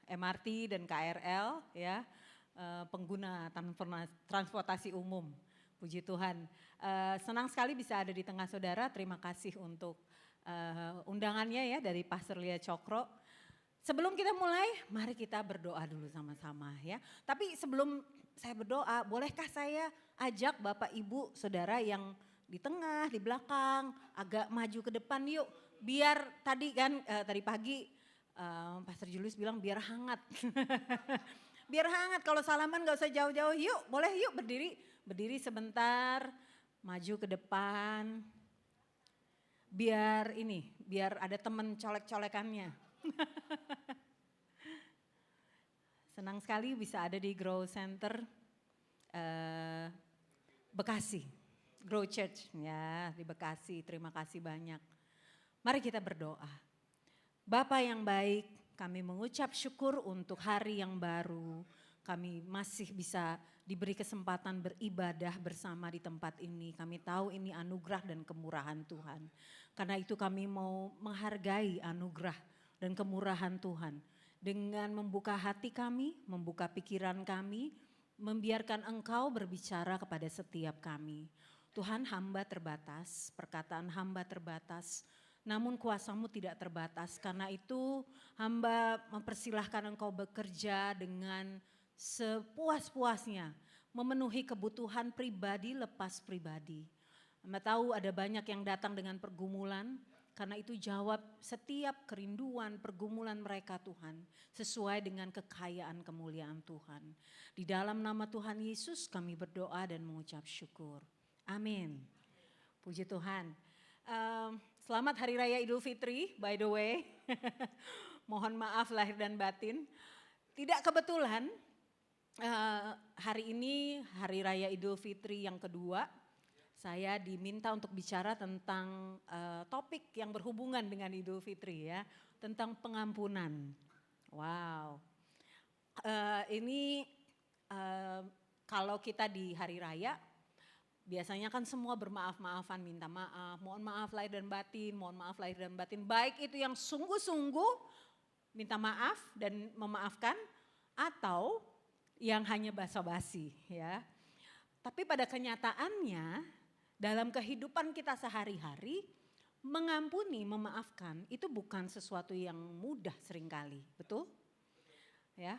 MRT dan KRL ya, pengguna transportasi umum. Puji Tuhan, senang sekali bisa ada di tengah saudara. Terima kasih untuk undangannya ya dari Pastor Lia Cokro. Sebelum kita mulai, mari kita berdoa dulu sama-sama ya. Tapi sebelum saya berdoa, bolehkah saya ajak Bapak Ibu Saudara yang di tengah, di belakang, agak maju ke depan yuk. Biar tadi kan, tadi pagi Pastor Julius bilang biar hangat. Biar hangat, kalau salaman gak usah jauh-jauh, yuk boleh yuk berdiri sebentar, maju ke depan. Biar ada teman colek-colekannya. Senang sekali bisa ada di Grow Center Bekasi, Grow Church ya di Bekasi. Terima kasih banyak. Mari kita berdoa. Bapa yang baik, kami mengucap syukur untuk hari yang baru. Kami masih bisa diberi kesempatan beribadah bersama di tempat ini. Kami tahu ini anugerah dan kemurahan Tuhan. Karena itu kami mau menghargai anugerah dan kemurahan Tuhan. Dengan membuka hati kami, membuka pikiran kami, membiarkan Engkau berbicara kepada setiap kami. Tuhan, hamba terbatas, perkataan hamba terbatas, namun kuasa-Mu tidak terbatas. Karena itu hamba mempersilahkan Engkau bekerja dengan sepuas-puasnya, memenuhi kebutuhan pribadi lepas pribadi. Hamba tahu ada banyak yang datang dengan pergumulan, karena itu jawab setiap kerinduan, pergumulan mereka Tuhan, sesuai dengan kekayaan kemuliaan Tuhan. Di dalam nama Tuhan Yesus kami berdoa dan mengucap syukur. Amin. Puji Tuhan. Selamat Hari Raya Idul Fitri, by the way. Mohon maaf lahir dan batin. Tidak kebetulan hari ini Hari Raya Idul Fitri yang kedua. Saya diminta untuk bicara tentang topik yang berhubungan dengan Idul Fitri ya. Tentang pengampunan. Wow. Ini kalau kita di Hari Raya, biasanya kan semua bermaaf-maafan, minta maaf, mohon maaf lahir dan batin, mohon maaf lahir dan batin. Baik itu yang sungguh-sungguh minta maaf dan memaafkan, atau yang hanya basa-basi ya. Tapi pada kenyataannya dalam kehidupan kita sehari-hari, mengampuni, memaafkan itu bukan sesuatu yang mudah seringkali, betul? Ya,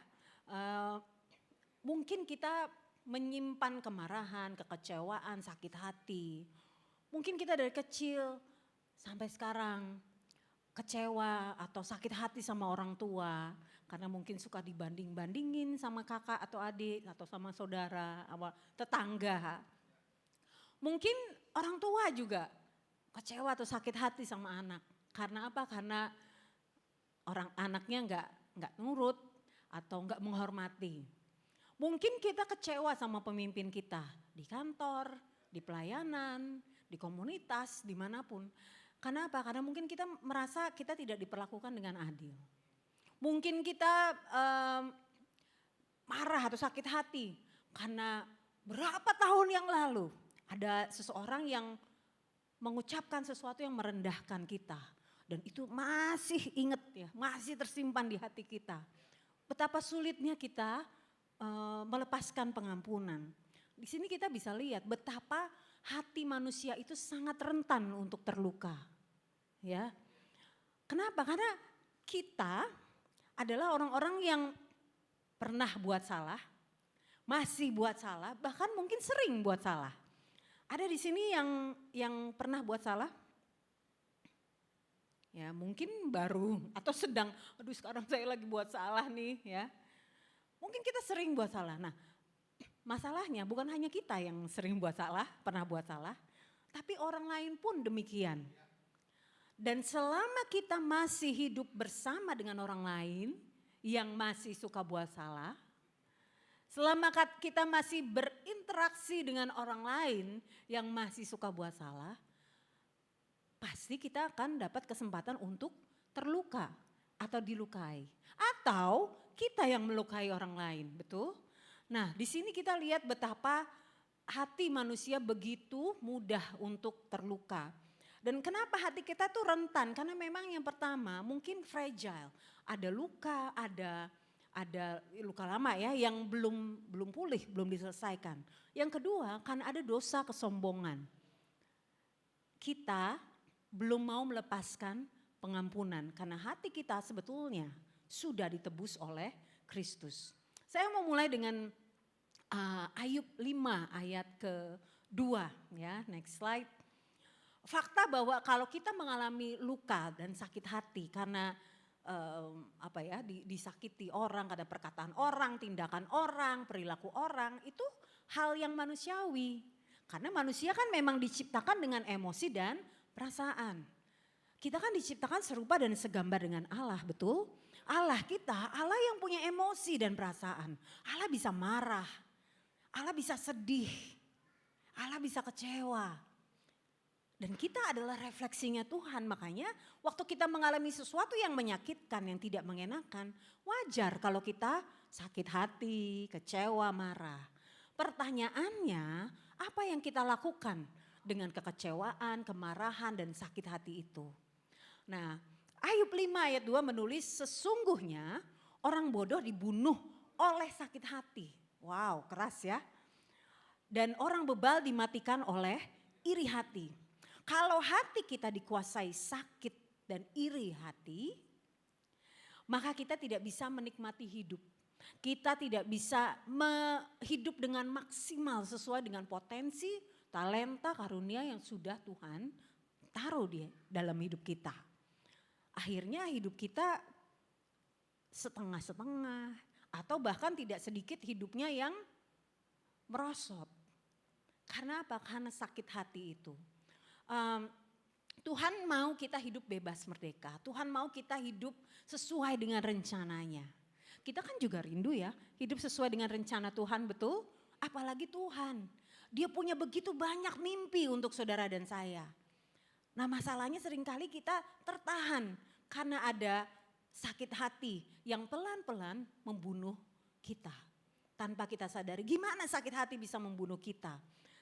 mungkin kita menyimpan kemarahan, kekecewaan, sakit hati. Mungkin kita dari kecil sampai sekarang kecewa atau sakit hati sama orang tua. Karena mungkin suka dibanding-bandingin sama kakak atau adik atau sama saudara, sama tetangga. Mungkin orang tua juga kecewa atau sakit hati sama anak. Karena apa? Karena anaknya nggak nurut atau nggak menghormati. Mungkin kita kecewa sama pemimpin kita di kantor, di pelayanan, di komunitas, dimanapun. Karena apa? Karena mungkin kita merasa kita tidak diperlakukan dengan adil. Mungkin kita marah atau sakit hati karena berapa tahun yang lalu ada seseorang yang mengucapkan sesuatu yang merendahkan kita. Dan itu masih ingat ya, masih tersimpan di hati kita. Betapa sulitnya kita melepaskan pengampunan. Di sini kita bisa lihat betapa hati manusia itu sangat rentan untuk terluka. Ya. Kenapa? Karena kita adalah orang-orang yang pernah buat salah, masih buat salah, bahkan mungkin sering buat salah. Ada di sini yang pernah buat salah? Ya, mungkin baru atau sedang, aduh sekarang saya lagi buat salah nih ya. Mungkin kita sering buat salah. Nah, masalahnya bukan hanya kita yang sering buat salah, pernah buat salah, tapi orang lain pun demikian. Dan selama kita masih hidup bersama dengan orang lain yang masih suka buat salah, selama kita masih berinteraksi dengan orang lain yang masih suka buat salah, pasti kita akan dapat kesempatan untuk terluka atau dilukai. Atau kita yang melukai orang lain, betul? Nah, di sini kita lihat betapa hati manusia begitu mudah untuk terluka. Dan kenapa hati kita tuh rentan? Karena memang yang pertama mungkin fragile. Ada luka, ada luka lama ya yang belum pulih, belum diselesaikan. Yang kedua, karena ada dosa kesombongan. Kita belum mau melepaskan pengampunan karena hati kita sebetulnya sudah ditebus oleh Kristus. Saya mau mulai dengan Ayub 5 ayat ke-2 ya, next slide. Fakta bahwa kalau kita mengalami luka dan sakit hati karena disakiti orang, karena perkataan orang, tindakan orang, perilaku orang, itu hal yang manusiawi. Karena manusia kan memang diciptakan dengan emosi dan perasaan. Kita kan diciptakan serupa dan segambar dengan Allah, betul? Allah kita, Allah yang punya emosi dan perasaan. Allah bisa marah, Allah bisa sedih, Allah bisa kecewa. Dan kita adalah refleksinya Tuhan, makanya waktu kita mengalami sesuatu yang menyakitkan, yang tidak mengenakan, wajar kalau kita sakit hati, kecewa, marah. Pertanyaannya, apa yang kita lakukan dengan kekecewaan, kemarahan, dan sakit hati itu? Nah, Ayub 5 ayat 2 menulis sesungguhnya orang bodoh dibunuh oleh sakit hati. Wow, keras ya. Dan orang bebal dimatikan oleh iri hati. Kalau hati kita dikuasai sakit dan iri hati, maka kita tidak bisa menikmati hidup. Kita tidak bisa hidup dengan maksimal sesuai dengan potensi, talenta, karunia yang sudah Tuhan taruh di dalam hidup kita. Akhirnya hidup kita setengah-setengah atau bahkan tidak sedikit hidupnya yang merosot. Karena apa? Karena sakit hati itu. Tuhan mau kita hidup bebas merdeka. Tuhan mau kita hidup sesuai dengan rencananya. Kita kan juga rindu ya, hidup sesuai dengan rencana Tuhan, betul? Apalagi Tuhan. Dia punya begitu banyak mimpi untuk saudara dan saya. Nah, masalahnya seringkali kita tertahan karena ada sakit hati yang pelan-pelan membunuh kita. Tanpa kita sadari gimana sakit hati bisa membunuh kita.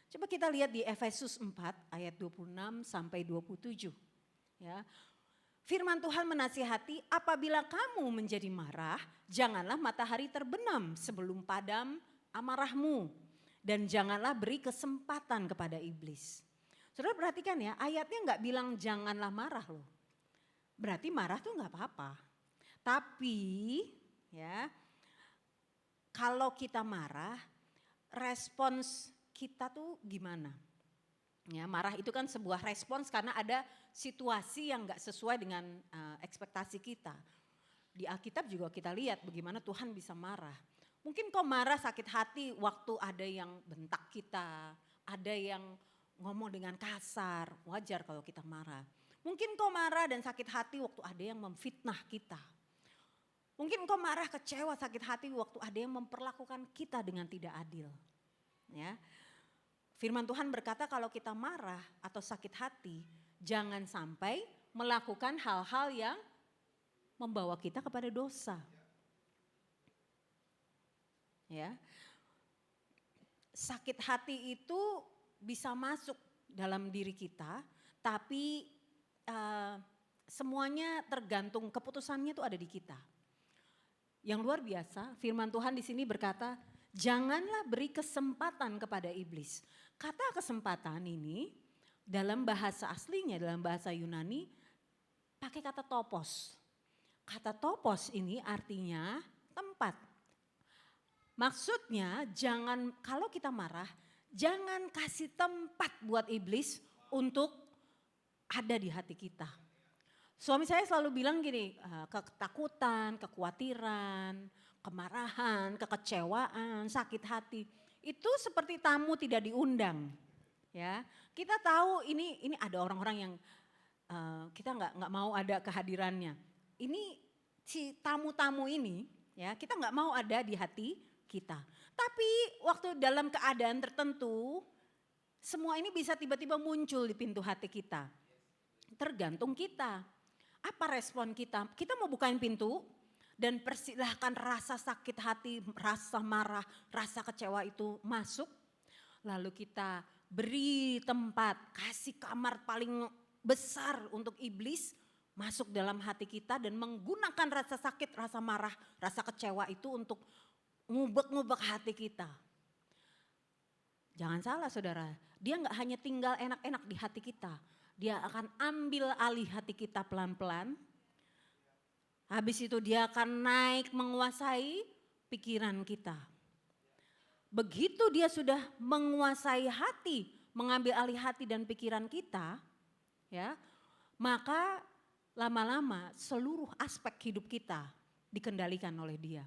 Coba kita lihat di Efesus 4 ayat 26 sampai 27. Ya. Firman Tuhan menasihati, apabila kamu menjadi marah, janganlah matahari terbenam sebelum padam amarahmu. Dan janganlah beri kesempatan kepada iblis. Saudara perhatikan ya, ayatnya nggak bilang janganlah marah loh. Berarti marah tuh nggak apa-apa. Tapi ya, kalau kita marah, respons kita tuh gimana? Ya, marah itu kan sebuah respons karena ada situasi yang gak sesuai dengan ekspektasi kita. Di Alkitab juga kita lihat bagaimana Tuhan bisa marah. Mungkin kau marah sakit hati waktu ada yang bentak kita, ada yang ngomong dengan kasar, wajar kalau kita marah. Mungkin kau marah dan sakit hati waktu ada yang memfitnah kita. Mungkin kau marah, kecewa, sakit hati waktu ada yang memperlakukan kita dengan tidak adil. Ya. Firman Tuhan berkata kalau kita marah atau sakit hati, jangan sampai melakukan hal-hal yang membawa kita kepada dosa. Ya. Sakit hati itu bisa masuk dalam diri kita, tapi semuanya tergantung, keputusannya itu ada di kita. Yang luar biasa, firman Tuhan di sini berkata, janganlah beri kesempatan kepada iblis. Kata kesempatan ini dalam bahasa aslinya, dalam bahasa Yunani pakai kata topos. Kata topos ini artinya tempat. Maksudnya jangan, kalau kita marah, jangan kasih tempat buat iblis untuk ada di hati kita. Suami saya selalu bilang gini, ketakutan, kekhawatiran, kemarahan, kekecewaan, sakit hati. Itu seperti tamu tidak diundang. Ya, kita tahu ini ada orang-orang yang kita nggak mau ada kehadirannya. Ini si tamu-tamu ini, ya kita nggak mau ada di hati kita. Tapi waktu dalam keadaan tertentu, semua ini bisa tiba-tiba muncul di pintu hati kita. Tergantung kita. Apa respon kita? Kita mau bukain pintu dan persilahkan rasa sakit hati, rasa marah, rasa kecewa itu masuk. Lalu kita beri tempat, kasih kamar paling besar untuk iblis masuk dalam hati kita dan menggunakan rasa sakit, rasa marah, rasa kecewa itu untuk ngubek-ngubek hati kita. Jangan salah saudara, dia nggak hanya tinggal enak-enak di hati kita. Dia akan ambil alih hati kita pelan-pelan. Habis itu dia akan naik menguasai pikiran kita. Begitu dia sudah menguasai hati, mengambil alih hati dan pikiran kita, ya, maka lama-lama seluruh aspek hidup kita dikendalikan oleh dia.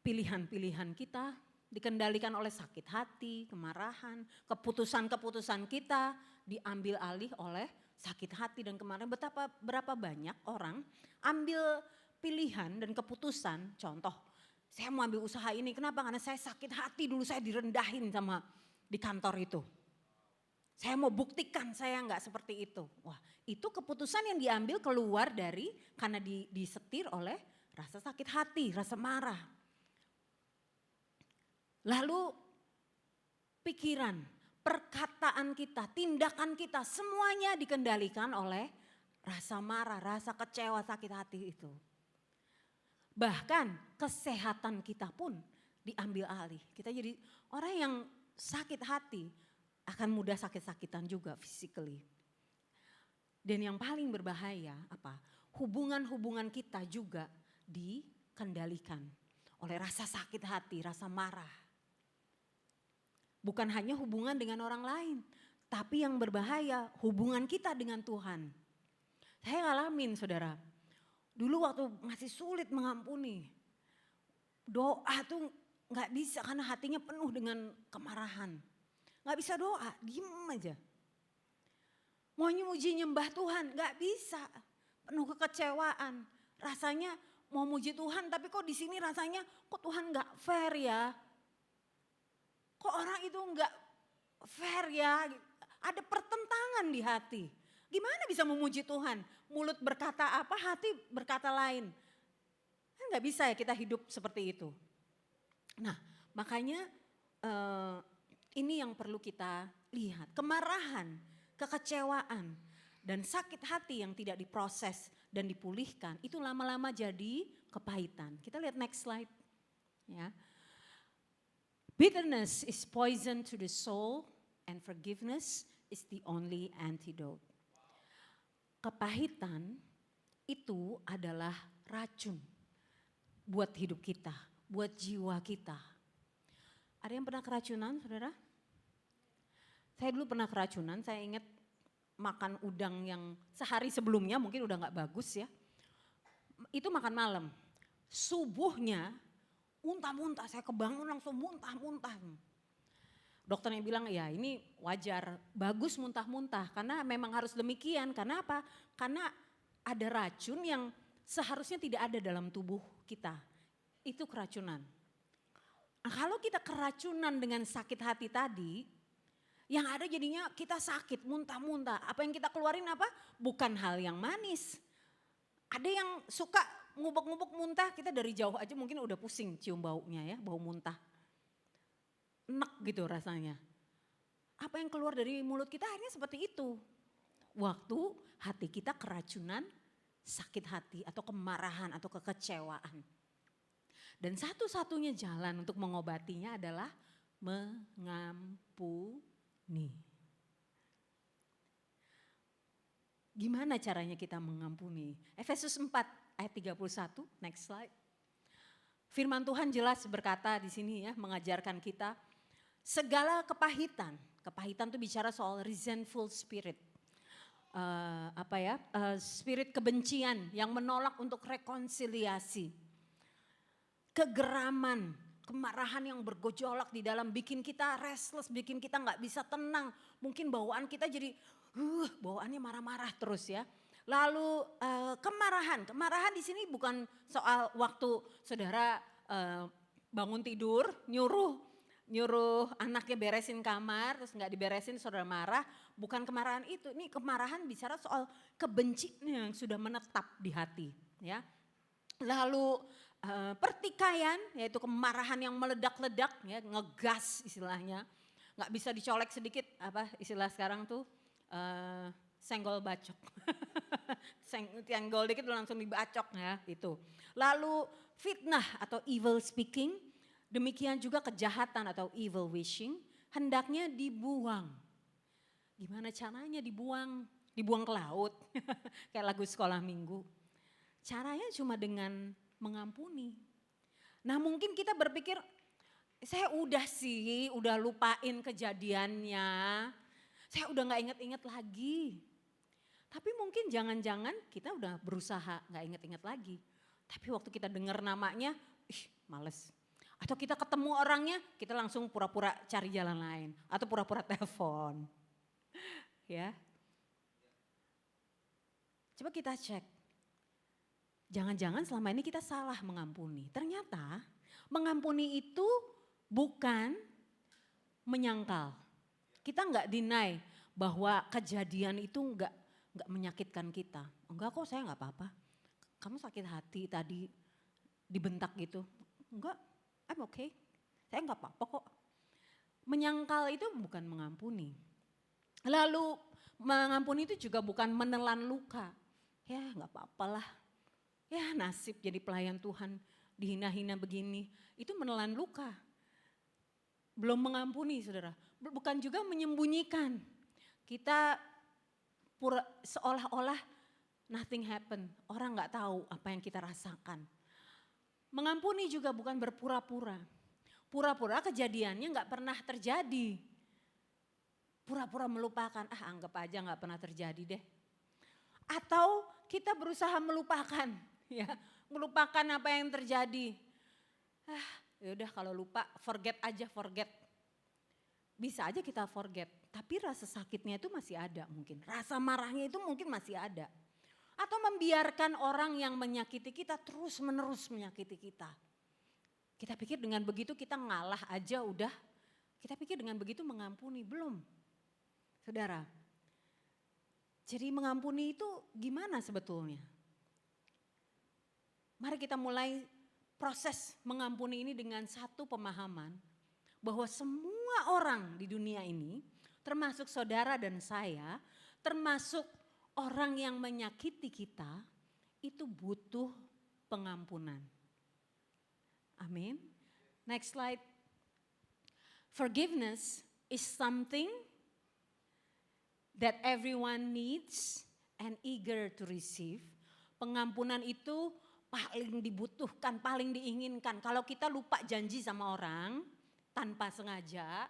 Pilihan-pilihan kita dikendalikan oleh sakit hati, kemarahan, keputusan-keputusan kita diambil alih oleh sakit hati dan kemarin. Berapa banyak orang ambil pilihan dan keputusan, contoh saya mau ambil usaha ini, kenapa? Karena saya sakit hati dulu, saya direndahin sama di kantor itu. Saya mau buktikan saya enggak seperti itu. Wah, itu keputusan yang diambil keluar dari karena disetir oleh rasa sakit hati, rasa marah. Lalu pikiran, perkataan kita, tindakan kita semuanya dikendalikan oleh rasa marah, rasa kecewa, sakit hati itu. Bahkan kesehatan kita pun diambil alih. Kita jadi orang yang sakit hati akan mudah sakit-sakitan juga physically. Dan yang paling berbahaya apa? Hubungan-hubungan kita juga dikendalikan oleh rasa sakit hati, rasa marah. Bukan hanya hubungan dengan orang lain, tapi yang berbahaya hubungan kita dengan Tuhan. Saya ngalamin saudara, dulu waktu masih sulit mengampuni, doa tuh gak bisa karena hatinya penuh dengan kemarahan. Gak bisa doa, diem aja. Mau muji nyembah Tuhan, gak bisa. Penuh kekecewaan. Rasanya mau muji Tuhan tapi kok di sini rasanya kok Tuhan gak fair ya. Kok orang itu gak fair ya. Ada pertentangan di hati. Gimana bisa memuji Tuhan? Mulut berkata apa, hati berkata lain. Kan gak bisa ya kita hidup seperti itu. Nah makanya ini yang perlu kita lihat. Kemarahan, kekecewaan, dan sakit hati yang tidak diproses dan dipulihkan. Itu lama-lama jadi kepahitan. Kita lihat next slide. Ya. Bitterness is poison to the soul and forgiveness is the only antidote. Kepahitan itu adalah racun buat hidup kita, buat jiwa kita. Ada yang pernah keracunan, saudara? Saya dulu pernah keracunan, saya ingat makan udang yang sehari sebelumnya mungkin udah gak bagus ya. Itu makan malam, subuhnya muntah-muntah, saya kebangun langsung muntah-muntah. Dokternya bilang ya ini wajar, bagus muntah-muntah karena memang harus demikian. Karena apa? Karena ada racun yang seharusnya tidak ada dalam tubuh kita. Itu keracunan. Nah, kalau kita keracunan dengan sakit hati tadi, yang ada jadinya kita sakit, muntah-muntah. Apa yang kita keluarin apa? Bukan hal yang manis. Ada yang suka ngubek-ngubek muntah, kita dari jauh aja mungkin udah pusing cium baunya ya, bau muntah. Enak gitu rasanya. Apa yang keluar dari mulut kita akhirnya seperti itu. Waktu hati kita keracunan, sakit hati atau kemarahan atau kekecewaan. Dan satu-satunya jalan untuk mengobatinya adalah mengampuni. Gimana caranya kita mengampuni? Efesus 4 ayat 31, next slide. Firman Tuhan jelas berkata di sini ya, mengajarkan kita segala kepahitan. Kepahitan itu bicara soal resentful spirit. Spirit kebencian yang menolak untuk rekonsiliasi. Kegeraman, kemarahan yang bergejolak di dalam bikin kita restless, bikin kita gak bisa tenang. Mungkin bawaan kita jadi bawaannya marah-marah terus ya. Lalu kemarahan di sini bukan soal waktu saudara bangun tidur nyuruh anaknya beresin kamar terus nggak diberesin saudara marah. Bukan kemarahan itu, ini kemarahan bicara soal kebencian yang sudah menetap di hati ya. Lalu pertikaian yaitu kemarahan yang meledak-ledak ya, ngegas istilahnya. Nggak bisa dicolek sedikit, apa istilah sekarang tuh senggol bacok. Senggol dikit langsung dibacok ya itu. Lalu fitnah atau evil speaking, demikian juga kejahatan atau evil wishing hendaknya dibuang. Gimana caranya dibuang? Dibuang ke laut, kayak lagu sekolah minggu. Caranya cuma dengan mengampuni. Nah mungkin kita berpikir, saya udah lupain kejadiannya. Saya udah gak inget-inget lagi. Tapi mungkin jangan-jangan kita udah berusaha gak inget-inget lagi. Tapi waktu kita dengar namanya, males. Atau kita ketemu orangnya, kita langsung pura-pura cari jalan lain. Atau pura-pura telepon. Ya. Coba kita cek. Jangan-jangan selama ini kita salah mengampuni. Ternyata mengampuni itu bukan menyangkal. Kita nggak deny bahwa kejadian itu nggak menyakitkan kita. Enggak kok, saya nggak apa-apa. Kamu sakit hati tadi dibentak gitu. Enggak, I'm okay. Saya nggak apa-apa kok. Menyangkal itu bukan mengampuni. Lalu mengampuni itu juga bukan menelan luka. Ya nggak apa-apalah. Ya nasib jadi pelayan Tuhan dihina-hina begini. Itu menelan luka. Belum mengampuni saudara. Bukan juga menyembunyikan. Kita seolah-olah nothing happen. Orang gak tahu apa yang kita rasakan. Mengampuni juga bukan berpura-pura. Pura-pura kejadiannya gak pernah terjadi. Pura-pura melupakan, anggap aja gak pernah terjadi deh. Atau kita berusaha melupakan. Ya, melupakan apa yang terjadi. Yaudah kalau lupa forget aja, forget. Bisa aja kita forget. tapi rasa sakitnya itu masih ada mungkin. Rasa marahnya itu mungkin masih ada. Atau membiarkan orang yang menyakiti kita terus menerus menyakiti kita. Kita pikir dengan begitu kita ngalah aja udah. Kita pikir dengan begitu mengampuni, belum. Saudara, jadi mengampuni itu gimana sebetulnya? Mari kita mulai proses mengampuni ini dengan satu pemahaman bahwa semua orang di dunia ini, termasuk saudara dan saya, termasuk orang yang menyakiti kita, itu butuh pengampunan. Amin. Next slide. Forgiveness is something that everyone needs and eager to receive. Pengampunan itu paling dibutuhkan, paling diinginkan. Kalau kita lupa janji sama orang tanpa sengaja,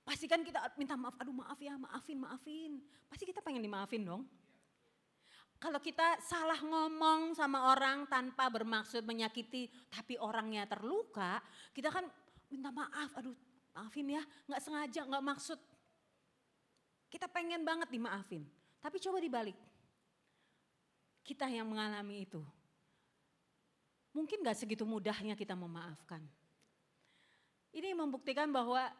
pasti kan kita minta maaf, aduh maaf ya, maafin. Pasti kita pengen dimaafin dong. Kalau kita salah ngomong sama orang tanpa bermaksud menyakiti, tapi orangnya terluka, kita kan minta maaf, aduh maafin ya, gak sengaja, gak maksud. Kita pengen banget dimaafin, tapi coba dibalik. Kita yang mengalami itu, mungkin gak segitu mudahnya kita memaafkan. Ini membuktikan bahwa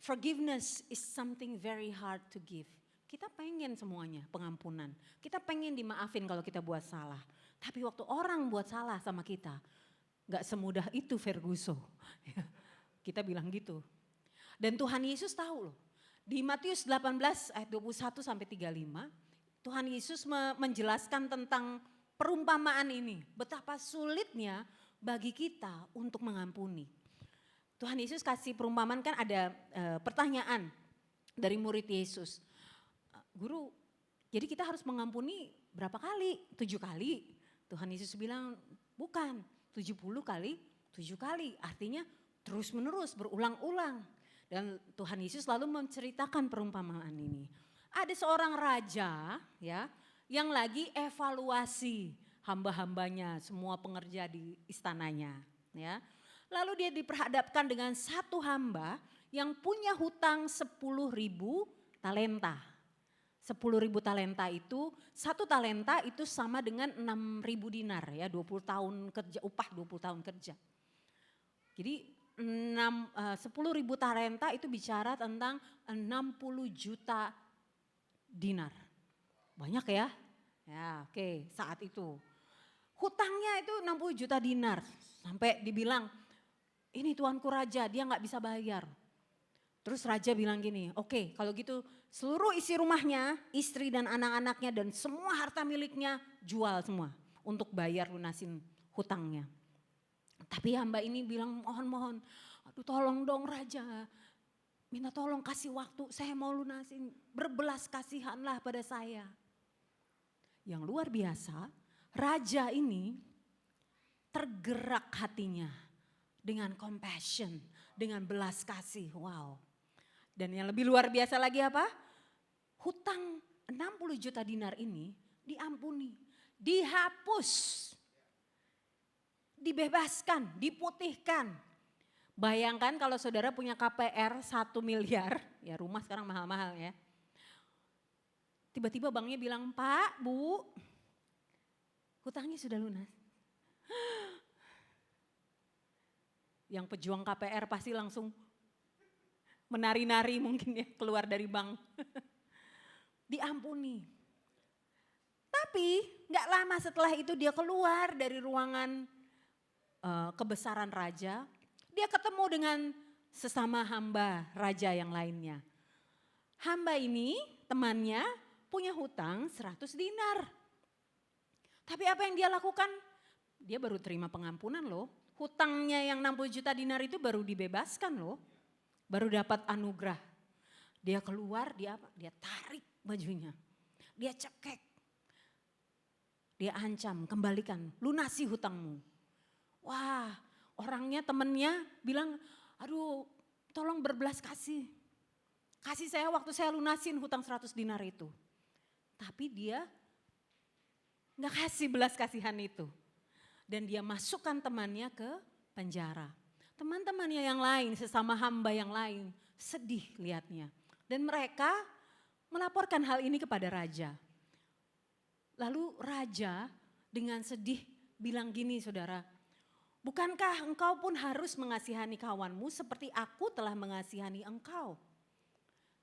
forgiveness is something very hard to give. Kita pengen semuanya pengampunan. Kita pengen dimaafin kalau kita buat salah. Tapi waktu orang buat salah sama kita, gak semudah itu Ferguso. Kita bilang gitu. Dan Tuhan Yesus tahu loh. Di Matius 18 ayat 21 sampai 35, Tuhan Yesus menjelaskan tentang perumpamaan ini. Betapa sulitnya bagi kita untuk mengampuni. Tuhan Yesus kasih perumpamaan, kan ada pertanyaan dari murid Yesus. Guru, jadi kita harus mengampuni berapa kali? 7 kali. Tuhan Yesus bilang bukan, 70 kali, 7 kali. Artinya terus menerus berulang-ulang. Dan Tuhan Yesus lalu menceritakan perumpamaan ini. Ada seorang raja ya yang lagi evaluasi hamba-hambanya, semua pengerja di istananya. Ya. Lalu dia diperhadapkan dengan satu hamba yang punya hutang 10.000 talenta. 10.000 talenta itu, 1 talenta itu sama dengan 6.000 dinar ya, 20 tahun kerja, upah 20 tahun kerja. Jadi 10.000 talenta itu bicara tentang 60 juta dinar. Banyak ya? Ya oke, saat itu. Hutangnya itu 60 juta dinar, sampai dibilang ini tuanku raja, dia gak bisa bayar. Terus raja bilang gini, oke kalau gitu seluruh isi rumahnya, istri dan anak-anaknya dan semua harta miliknya jual semua untuk bayar lunasin hutangnya. Tapi hamba ini bilang mohon, aduh tolong dong raja, minta tolong kasih waktu, saya mau lunasin, berbelas kasihanlah pada saya. Yang luar biasa, raja ini tergerak hatinya dengan compassion, dengan belas kasih, wow. Dan yang lebih luar biasa lagi apa? Hutang 60 juta dinar ini diampuni, dihapus, dibebaskan, diputihkan. Bayangkan kalau saudara punya KPR 1 miliar, ya rumah sekarang mahal-mahal ya. Tiba-tiba banknya bilang, Pak, Bu, hutangnya sudah lunas. Yang pejuang KPR pasti langsung menari-nari mungkin ya keluar dari bank. Diampuni. Tapi gak lama setelah itu dia keluar dari ruangan kebesaran raja. Dia ketemu dengan sesama hamba raja yang lainnya. Hamba ini temannya punya hutang 100 dinar. Tapi apa yang dia lakukan? Dia baru terima pengampunan loh. Hutangnya yang 60 juta dinar itu baru dibebaskan loh. Baru dapat anugerah. Dia keluar, dia tarik bajunya. Dia cekek. Dia ancam, kembalikan, lunasi hutangmu. Wah, orangnya temennya bilang, aduh tolong berbelas kasih. Kasih saya waktu saya lunasin hutang 100 dinar itu. Tapi dia gak kasih belas kasihan itu. Dan dia masukkan temannya ke penjara. Teman-temannya yang lain, sesama hamba yang lain sedih lihatnya. Dan mereka melaporkan hal ini kepada raja. Lalu raja dengan sedih bilang gini saudara, bukankah engkau pun harus mengasihani kawanmu seperti aku telah mengasihani engkau?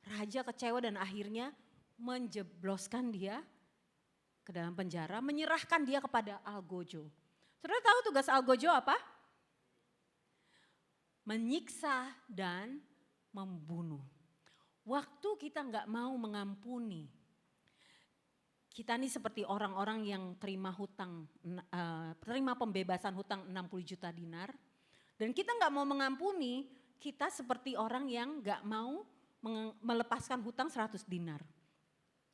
Raja kecewa dan akhirnya menjebloskan dia ke dalam penjara, menyerahkan dia kepada algojo. Saudara tahu tugas algojo apa? Menyiksa dan membunuh. Waktu kita nggak mau mengampuni, kita nih seperti orang-orang yang terima hutang, terima pembebasan hutang 60 juta dinar. Dan kita nggak mau mengampuni, kita seperti orang yang nggak mau melepaskan hutang 100 dinar.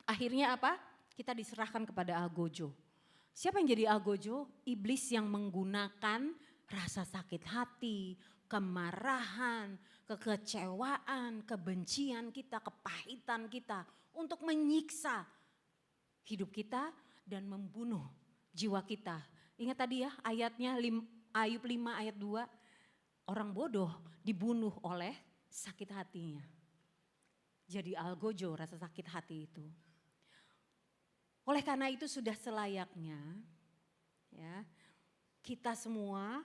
Akhirnya apa? Kita diserahkan kepada algojo. Siapa yang jadi algojo? Iblis yang menggunakan rasa sakit hati, kemarahan, kekecewaan, kebencian kita, kepahitan kita untuk menyiksa hidup kita dan membunuh jiwa kita. Ingat tadi ya ayatnya Ayub 5 ayat 2, orang bodoh dibunuh oleh sakit hatinya. Jadi algojo rasa sakit hati itu. Oleh karena itu sudah selayaknya ya kita semua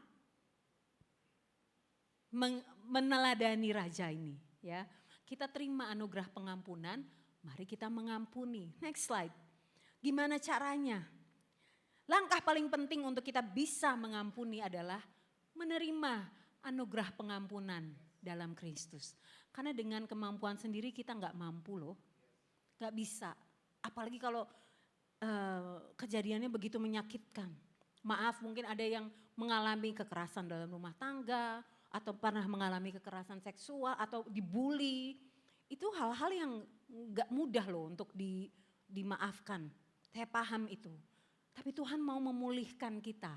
meneladani raja ini ya. Kita terima anugerah pengampunan, mari kita mengampuni. Next slide. Gimana caranya? Langkah paling penting untuk kita bisa mengampuni adalah menerima anugerah pengampunan dalam Kristus. Karena dengan kemampuan sendiri kita nggak mampu loh, nggak bisa. Apalagi kalau kejadiannya begitu menyakitkan. Maaf, mungkin ada yang mengalami kekerasan dalam rumah tangga, atau pernah mengalami kekerasan seksual, atau dibully. Itu hal-hal yang gak mudah loh untuk dimaafkan. Saya paham itu. Tapi Tuhan mau memulihkan kita.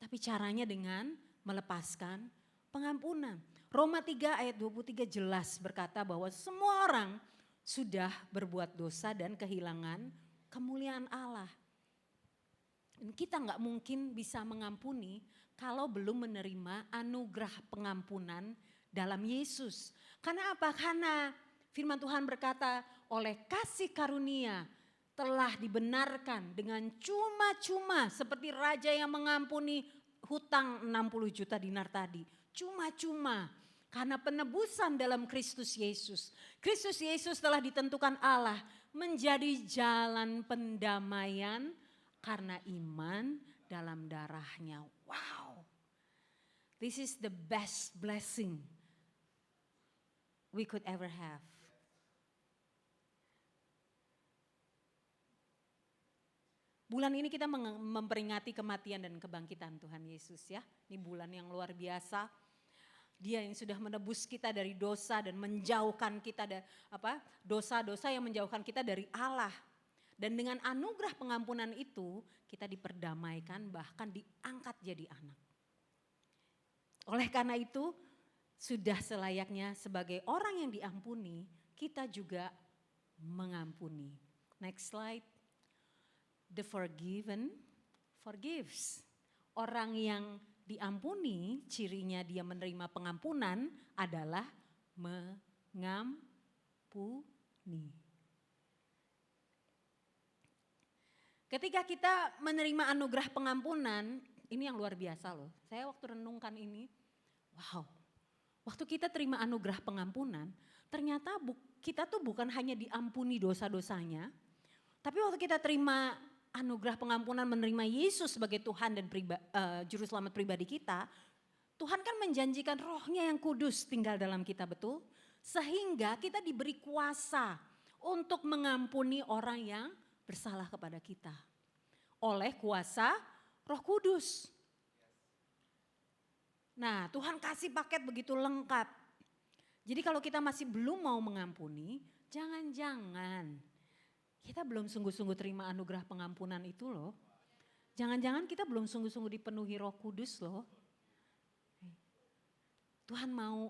Tapi caranya dengan melepaskan pengampunan. Roma 3 ayat 23 jelas berkata bahwa semua orang sudah berbuat dosa dan kehilangan kemuliaan Allah. Dan kita nggak mungkin bisa mengampuni kalau belum menerima anugerah pengampunan dalam Yesus. Karena apa? Karena firman Tuhan berkata oleh kasih karunia telah dibenarkan dengan cuma-cuma seperti raja yang mengampuni hutang 60 juta dinar tadi. Cuma-cuma karena penebusan dalam Kristus Yesus. Kristus Yesus telah ditentukan Allah menjadi jalan pendamaian karena iman dalam darahnya. Wow, this is the best blessing we could ever have. Bulan ini kita memperingati kematian dan kebangkitan Tuhan Yesus ya. Ini bulan yang luar biasa. Dia yang sudah menebus kita dari dosa dan menjauhkan kita dari dosa-dosa yang menjauhkan kita dari Allah. Dan dengan anugerah pengampunan itu kita diperdamaikan bahkan diangkat jadi anak. Oleh karena itu sudah selayaknya sebagai orang yang diampuni kita juga mengampuni. Next slide. The forgiven forgives. Orang yang diampuni, cirinya dia menerima pengampunan adalah mengampuni. Ketika kita menerima anugerah pengampunan, ini yang luar biasa loh. Saya waktu renungkan ini, wow. Waktu kita terima anugerah pengampunan, ternyata kita tuh bukan hanya diampuni dosa-dosanya, tapi waktu kita terima anugerah pengampunan menerima Yesus sebagai Tuhan dan juru selamat pribadi kita, Tuhan kan menjanjikan rohnya yang kudus tinggal dalam kita, betul? Sehingga kita diberi kuasa untuk mengampuni orang yang bersalah kepada kita. Oleh kuasa Roh Kudus. Nah, Tuhan kasih paket begitu lengkap. Jadi kalau kita masih belum mau mengampuni, jangan-jangan kita belum sungguh-sungguh terima anugerah pengampunan itu loh. Jangan-jangan kita belum sungguh-sungguh dipenuhi Roh Kudus loh. Tuhan mau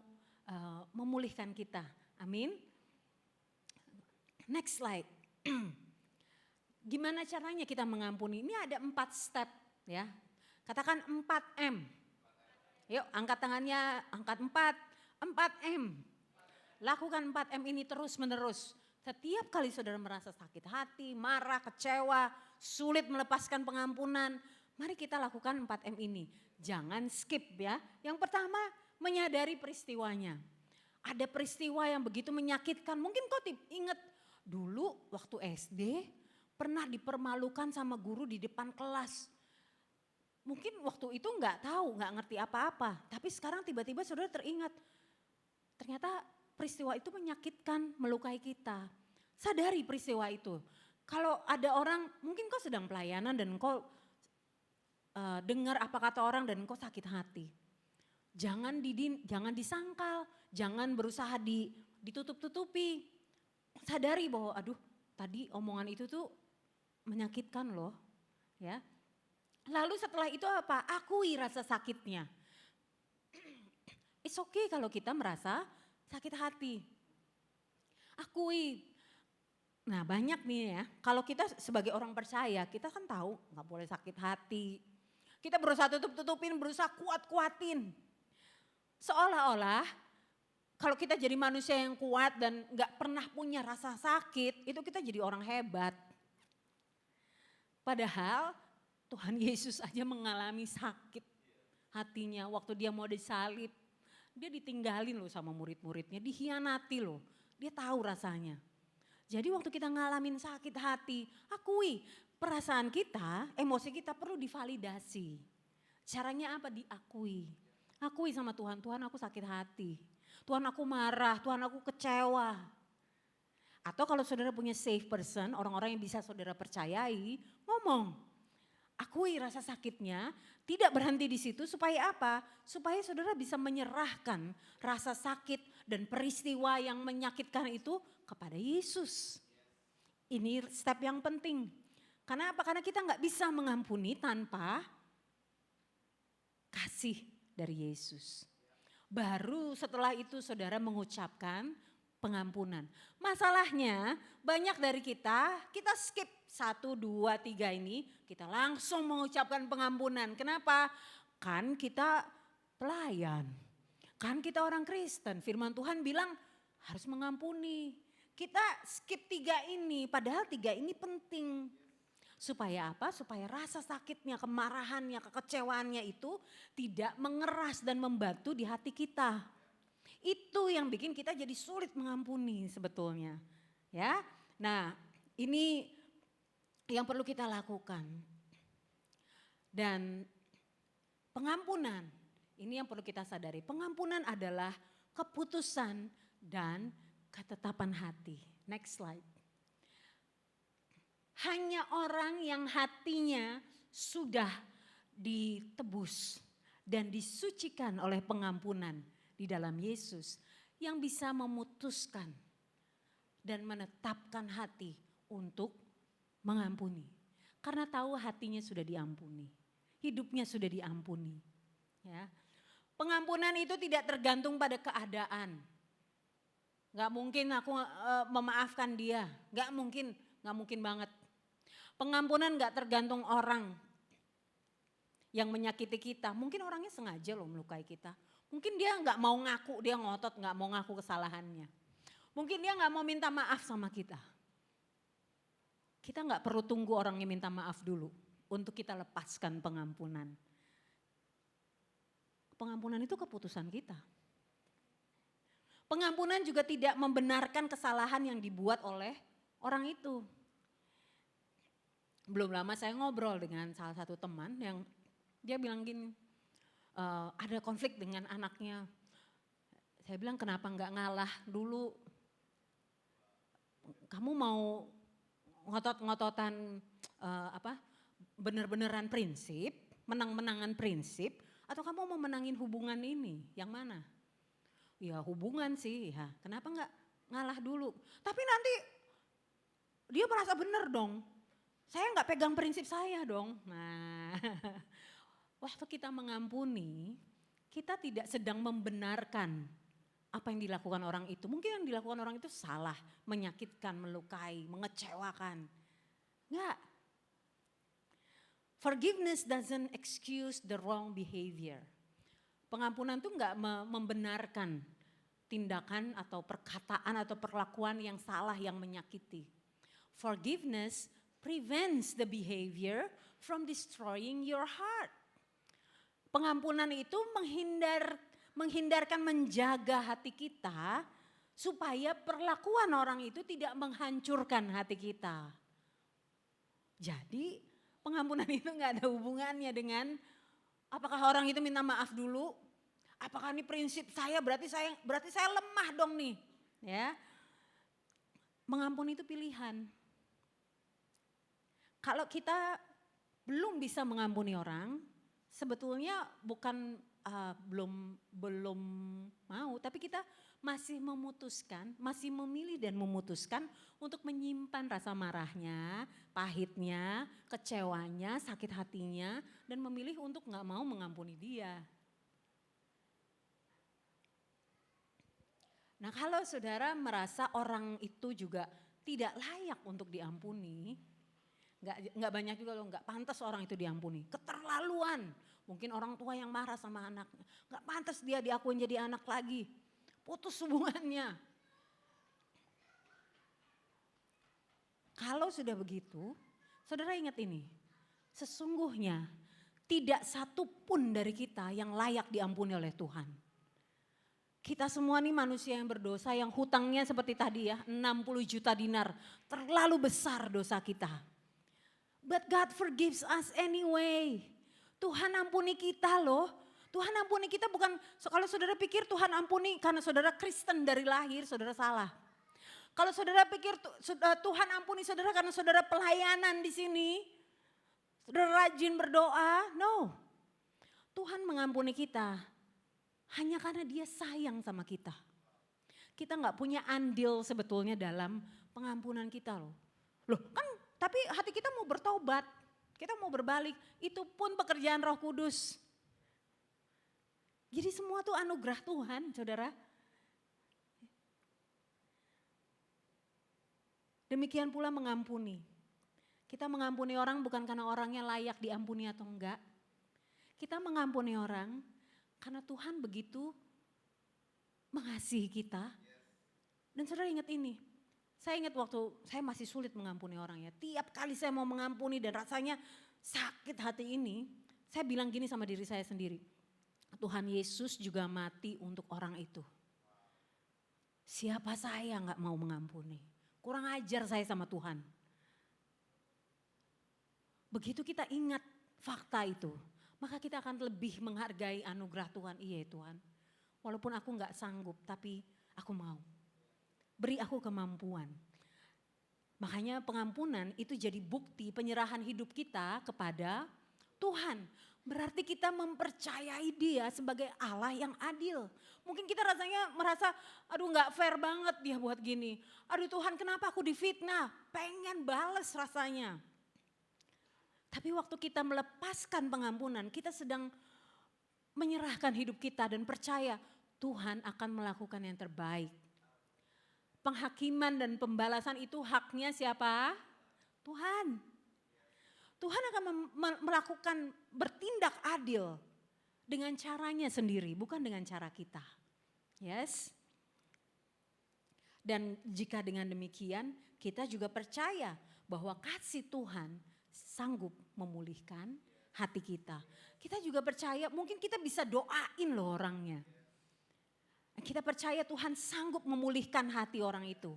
memulihkan kita. Amin. Next slide. Gimana caranya kita mengampuni? Ini ada 4 step ya. Katakan 4M. Yuk angkat tangannya, angkat 4. 4M. lakukan 4M ini terus menerus. Setiap kali saudara merasa sakit hati, marah, kecewa, sulit melepaskan pengampunan, mari kita lakukan 4M ini. Jangan skip ya. Yang pertama, menyadari peristiwanya. Ada peristiwa yang begitu menyakitkan. Mungkin kau ingat dulu waktu SD pernah dipermalukan sama guru di depan kelas. Mungkin waktu itu nggak tahu, nggak ngerti apa-apa. Tapi sekarang tiba-tiba saudara teringat. Ternyata peristiwa itu menyakitkan, melukai kita. Sadari peristiwa itu. Kalau ada orang, mungkin kau sedang pelayanan dan kau dengar apa kata orang dan kau sakit hati. Jangan disangkal, jangan berusaha ditutup-tutupi. Sadari bahwa aduh tadi omongan itu tuh menyakitkan loh. Ya. Lalu setelah itu apa? Akui rasa sakitnya. It's okay kalau kita merasa sakit hati. Akui. Nah banyak nih ya, kalau kita sebagai orang percaya, kita kan tahu gak boleh sakit hati. Kita berusaha tutup-tutupin, berusaha kuat-kuatin. Seolah-olah kalau kita jadi manusia yang kuat dan gak pernah punya rasa sakit, itu kita jadi orang hebat. Padahal Tuhan Yesus aja mengalami sakit hatinya waktu dia mau disalib. Dia ditinggalin loh sama murid-muridnya, dihianati loh. Dia tahu rasanya. Jadi waktu kita ngalamin sakit hati, akui perasaan kita, emosi kita perlu divalidasi. Caranya apa? Diakui. Akui sama Tuhan, Tuhan aku sakit hati. Tuhan aku marah, Tuhan aku kecewa. Atau kalau saudara punya safe person, orang-orang yang bisa saudara percayai, ngomong. Akui rasa sakitnya, tidak berhenti di situ supaya apa? Supaya saudara bisa menyerahkan rasa sakit dan peristiwa yang menyakitkan itu kepada Yesus. Ini step yang penting. Karena apa? Karena kita nggak bisa mengampuni tanpa kasih dari Yesus. Baru setelah itu saudara mengucapkan pengampunan. Masalahnya banyak dari kita skip 1, 2, 3 ini kita langsung mengucapkan pengampunan. Kenapa? Kan kita pelayan, kan kita orang Kristen. Firman Tuhan bilang harus mengampuni. Kita skip 3 ini, padahal 3 ini penting. Supaya apa? Supaya rasa sakitnya, kemarahannya, kekecewaannya itu tidak mengeras dan membatu di hati kita. Itu yang bikin kita jadi sulit mengampuni sebetulnya. Ya. Nah, ini yang perlu kita lakukan. Dan pengampunan, ini yang perlu kita sadari. Pengampunan adalah keputusan dan ketetapan hati. Next slide. Hanya orang yang hatinya sudah ditebus dan disucikan oleh pengampunan di dalam Yesus yang bisa memutuskan dan menetapkan hati untuk mengampuni. Karena tahu hatinya sudah diampuni, hidupnya sudah diampuni. Ya. Pengampunan itu tidak tergantung pada keadaan. Gak mungkin aku memaafkan dia, gak mungkin banget. Pengampunan gak tergantung orang yang menyakiti kita. Mungkin orangnya sengaja loh melukai kita. Mungkin dia gak mau ngaku, dia ngotot gak mau ngaku kesalahannya. Mungkin dia gak mau minta maaf sama kita. Kita gak perlu tunggu orangnya minta maaf dulu untuk kita lepaskan pengampunan. Pengampunan itu keputusan kita. Pengampunan juga tidak membenarkan kesalahan yang dibuat oleh orang itu. Belum lama saya ngobrol dengan salah satu teman yang dia bilang gini, ada konflik dengan anaknya. Saya bilang kenapa nggak ngalah dulu? Kamu mau ngotot-ngototan bener-beneran prinsip, menang-menangan prinsip, atau kamu mau menangin hubungan ini? Yang mana? Ya hubungan sih, ya. Kenapa nggak ngalah dulu? Tapi nanti dia merasa bener dong. Saya nggak pegang prinsip saya dong. Nah, waktu kita mengampuni, kita tidak sedang membenarkan apa yang dilakukan orang itu. Mungkin yang dilakukan orang itu salah, menyakitkan, melukai, mengecewakan. Enggak. Forgiveness doesn't excuse the wrong behavior. Pengampunan itu enggak membenarkan tindakan atau perkataan atau perlakuan yang salah yang menyakiti. Forgiveness prevents the behavior from destroying your heart. Pengampunan itu menghindarkan menjaga hati kita supaya perlakuan orang itu tidak menghancurkan hati kita. Jadi pengampunan itu nggak ada hubungannya dengan apakah orang itu minta maaf dulu, apakah ini prinsip saya berarti saya lemah dong nih, ya. Mengampuni itu pilihan. Kalau kita belum bisa mengampuni orang, sebetulnya bukan belum mau, tapi kita masih masih memilih dan memutuskan untuk menyimpan rasa marahnya, pahitnya, kecewanya, sakit hatinya, dan memilih untuk nggak mau mengampuni dia. Nah, kalau saudara merasa orang itu juga tidak layak untuk diampuni, nggak banyak juga loh, nggak pantas orang itu diampuni, keterlaluan. Mungkin orang tua yang marah sama anaknya, nggak pantas dia diakuin jadi anak lagi, putus hubungannya. Kalau sudah begitu, saudara ingat ini, sesungguhnya tidak satu pun dari kita yang layak diampuni oleh Tuhan. Kita semua nih manusia yang berdosa, yang hutangnya seperti tadi ya, 60 juta dinar, terlalu besar dosa kita. But God forgives us anyway. Tuhan ampuni kita loh. Tuhan ampuni kita bukan, kalau saudara pikir Tuhan ampuni karena saudara Kristen dari lahir, saudara salah. Kalau saudara pikir Tuhan ampuni saudara karena saudara pelayanan di sini, saudara rajin berdoa, no. Tuhan mengampuni kita hanya karena dia sayang sama kita. Kita nggak punya andil sebetulnya dalam pengampunan kita loh. Loh kan tapi hati kita mau bertobat, kita mau berbalik, itu pun pekerjaan Roh Kudus. Jadi semua tuh anugerah Tuhan, saudara. Demikian pula mengampuni. Kita mengampuni orang bukan karena orangnya layak diampuni atau enggak. Kita mengampuni orang karena Tuhan begitu mengasihi kita. Dan saudara ingat ini, saya ingat waktu saya masih sulit mengampuni orang ya. Tiap kali saya mau mengampuni dan rasanya sakit hati ini, saya bilang gini sama diri saya sendiri. Tuhan Yesus juga mati untuk orang itu. Siapa saya nggak mau mengampuni? Kurang ajar saya sama Tuhan. Begitu kita ingat fakta itu, maka kita akan lebih menghargai anugerah Tuhan. Iya Tuhan, walaupun aku nggak sanggup tapi aku mau. Beri aku kemampuan. Makanya pengampunan itu jadi bukti penyerahan hidup kita kepada Tuhan. Berarti kita mempercayai Dia sebagai Allah yang adil. Mungkin kita rasanya merasa, aduh gak fair banget dia buat gini. Aduh Tuhan kenapa aku difitnah, pengen bales rasanya. Tapi waktu kita melepaskan pengampunan, kita sedang menyerahkan hidup kita dan percaya Tuhan akan melakukan yang terbaik. Penghakiman dan pembalasan itu haknya siapa? Tuhan. Tuhan akan melakukan bertindak adil dengan caranya sendiri, bukan dengan cara kita. Yes. Dan jika dengan demikian kita juga percaya bahwa kasih Tuhan sanggup memulihkan hati kita. Kita juga percaya mungkin kita bisa doain loh orangnya. Kita percaya Tuhan sanggup memulihkan hati orang itu.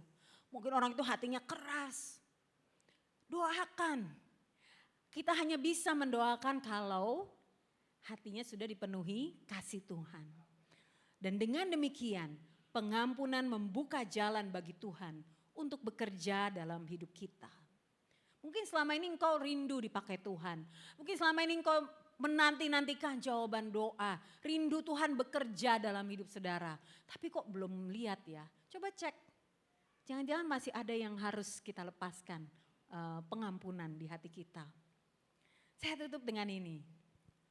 Mungkin orang itu hatinya keras. Doakan. Kita hanya bisa mendoakan kalau hatinya sudah dipenuhi kasih Tuhan. Dan dengan demikian pengampunan membuka jalan bagi Tuhan untuk bekerja dalam hidup kita. Mungkin selama ini engkau rindu dipakai Tuhan. Mungkin selama ini engkau menanti-nantikan jawaban doa. Rindu Tuhan bekerja dalam hidup saudara. Tapi kok belum lihat ya. Coba cek. Jangan-jangan masih ada yang harus kita lepaskan. Pengampunan di hati kita. Saya tutup dengan ini.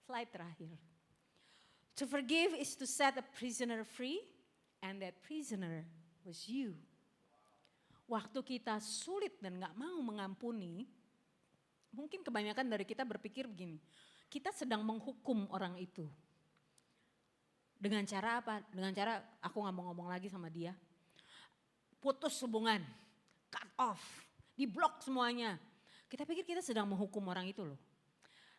Slide terakhir. To forgive is to set a prisoner free. And that prisoner was you. Waktu kita sulit dan gak mau mengampuni. Mungkin kebanyakan dari kita berpikir begini. Kita sedang menghukum orang itu. Dengan cara apa? Dengan cara aku nggak mau ngomong lagi sama dia. Putus hubungan, cut off, diblok semuanya. Kita pikir kita sedang menghukum orang itu loh.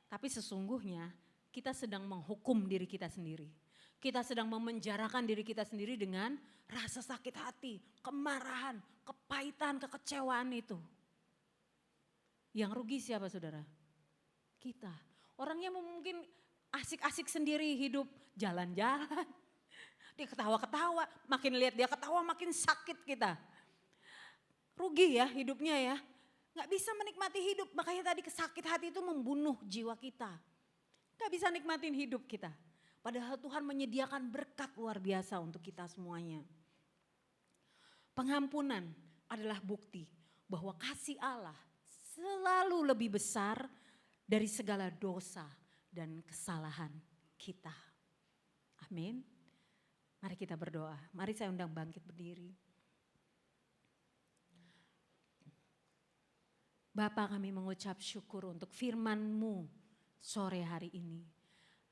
Tapi sesungguhnya kita sedang menghukum diri kita sendiri. Kita sedang memenjarakan diri kita sendiri dengan rasa sakit hati, kemarahan, kepahitan, kekecewaan itu. Yang rugi siapa saudara? Kita. Orangnya mungkin asik-asik sendiri hidup, jalan-jalan. Dia ketawa-ketawa, makin lihat dia ketawa makin sakit kita. Rugi ya hidupnya ya. Gak bisa menikmati hidup, makanya tadi kesakit hati itu membunuh jiwa kita. Gak bisa nikmatin hidup kita. Padahal Tuhan menyediakan berkat luar biasa untuk kita semuanya. Pengampunan adalah bukti bahwa kasih Allah selalu lebih besar dari segala dosa dan kesalahan kita. Amin. Mari kita berdoa. Mari saya undang bangkit berdiri. Bapa, kami mengucap syukur untuk firman-Mu sore hari ini.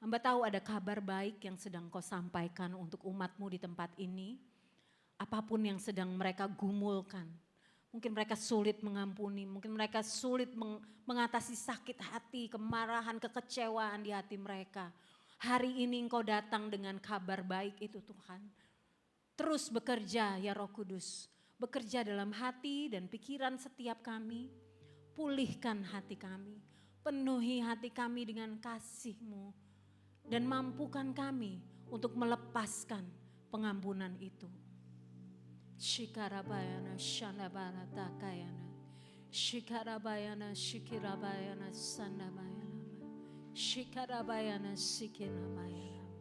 Hamba tahu ada kabar baik yang sedang Kau sampaikan untuk umat-Mu di tempat ini. Apapun yang sedang mereka gumulkan. Mungkin mereka sulit mengampuni, mungkin mereka sulit mengatasi sakit hati, kemarahan, kekecewaan di hati mereka. Hari ini Engkau datang dengan kabar baik itu Tuhan. Terus bekerja ya Roh Kudus. Bekerja dalam hati dan pikiran setiap kami. Pulihkan hati kami. Penuhi hati kami dengan kasih-Mu. Dan mampukan kami untuk melepaskan pengampunan itu. Shikarabayana shandabara takayana. Shikarabayana shikirabayana sandabayana. Shikarabayana sikinabayana.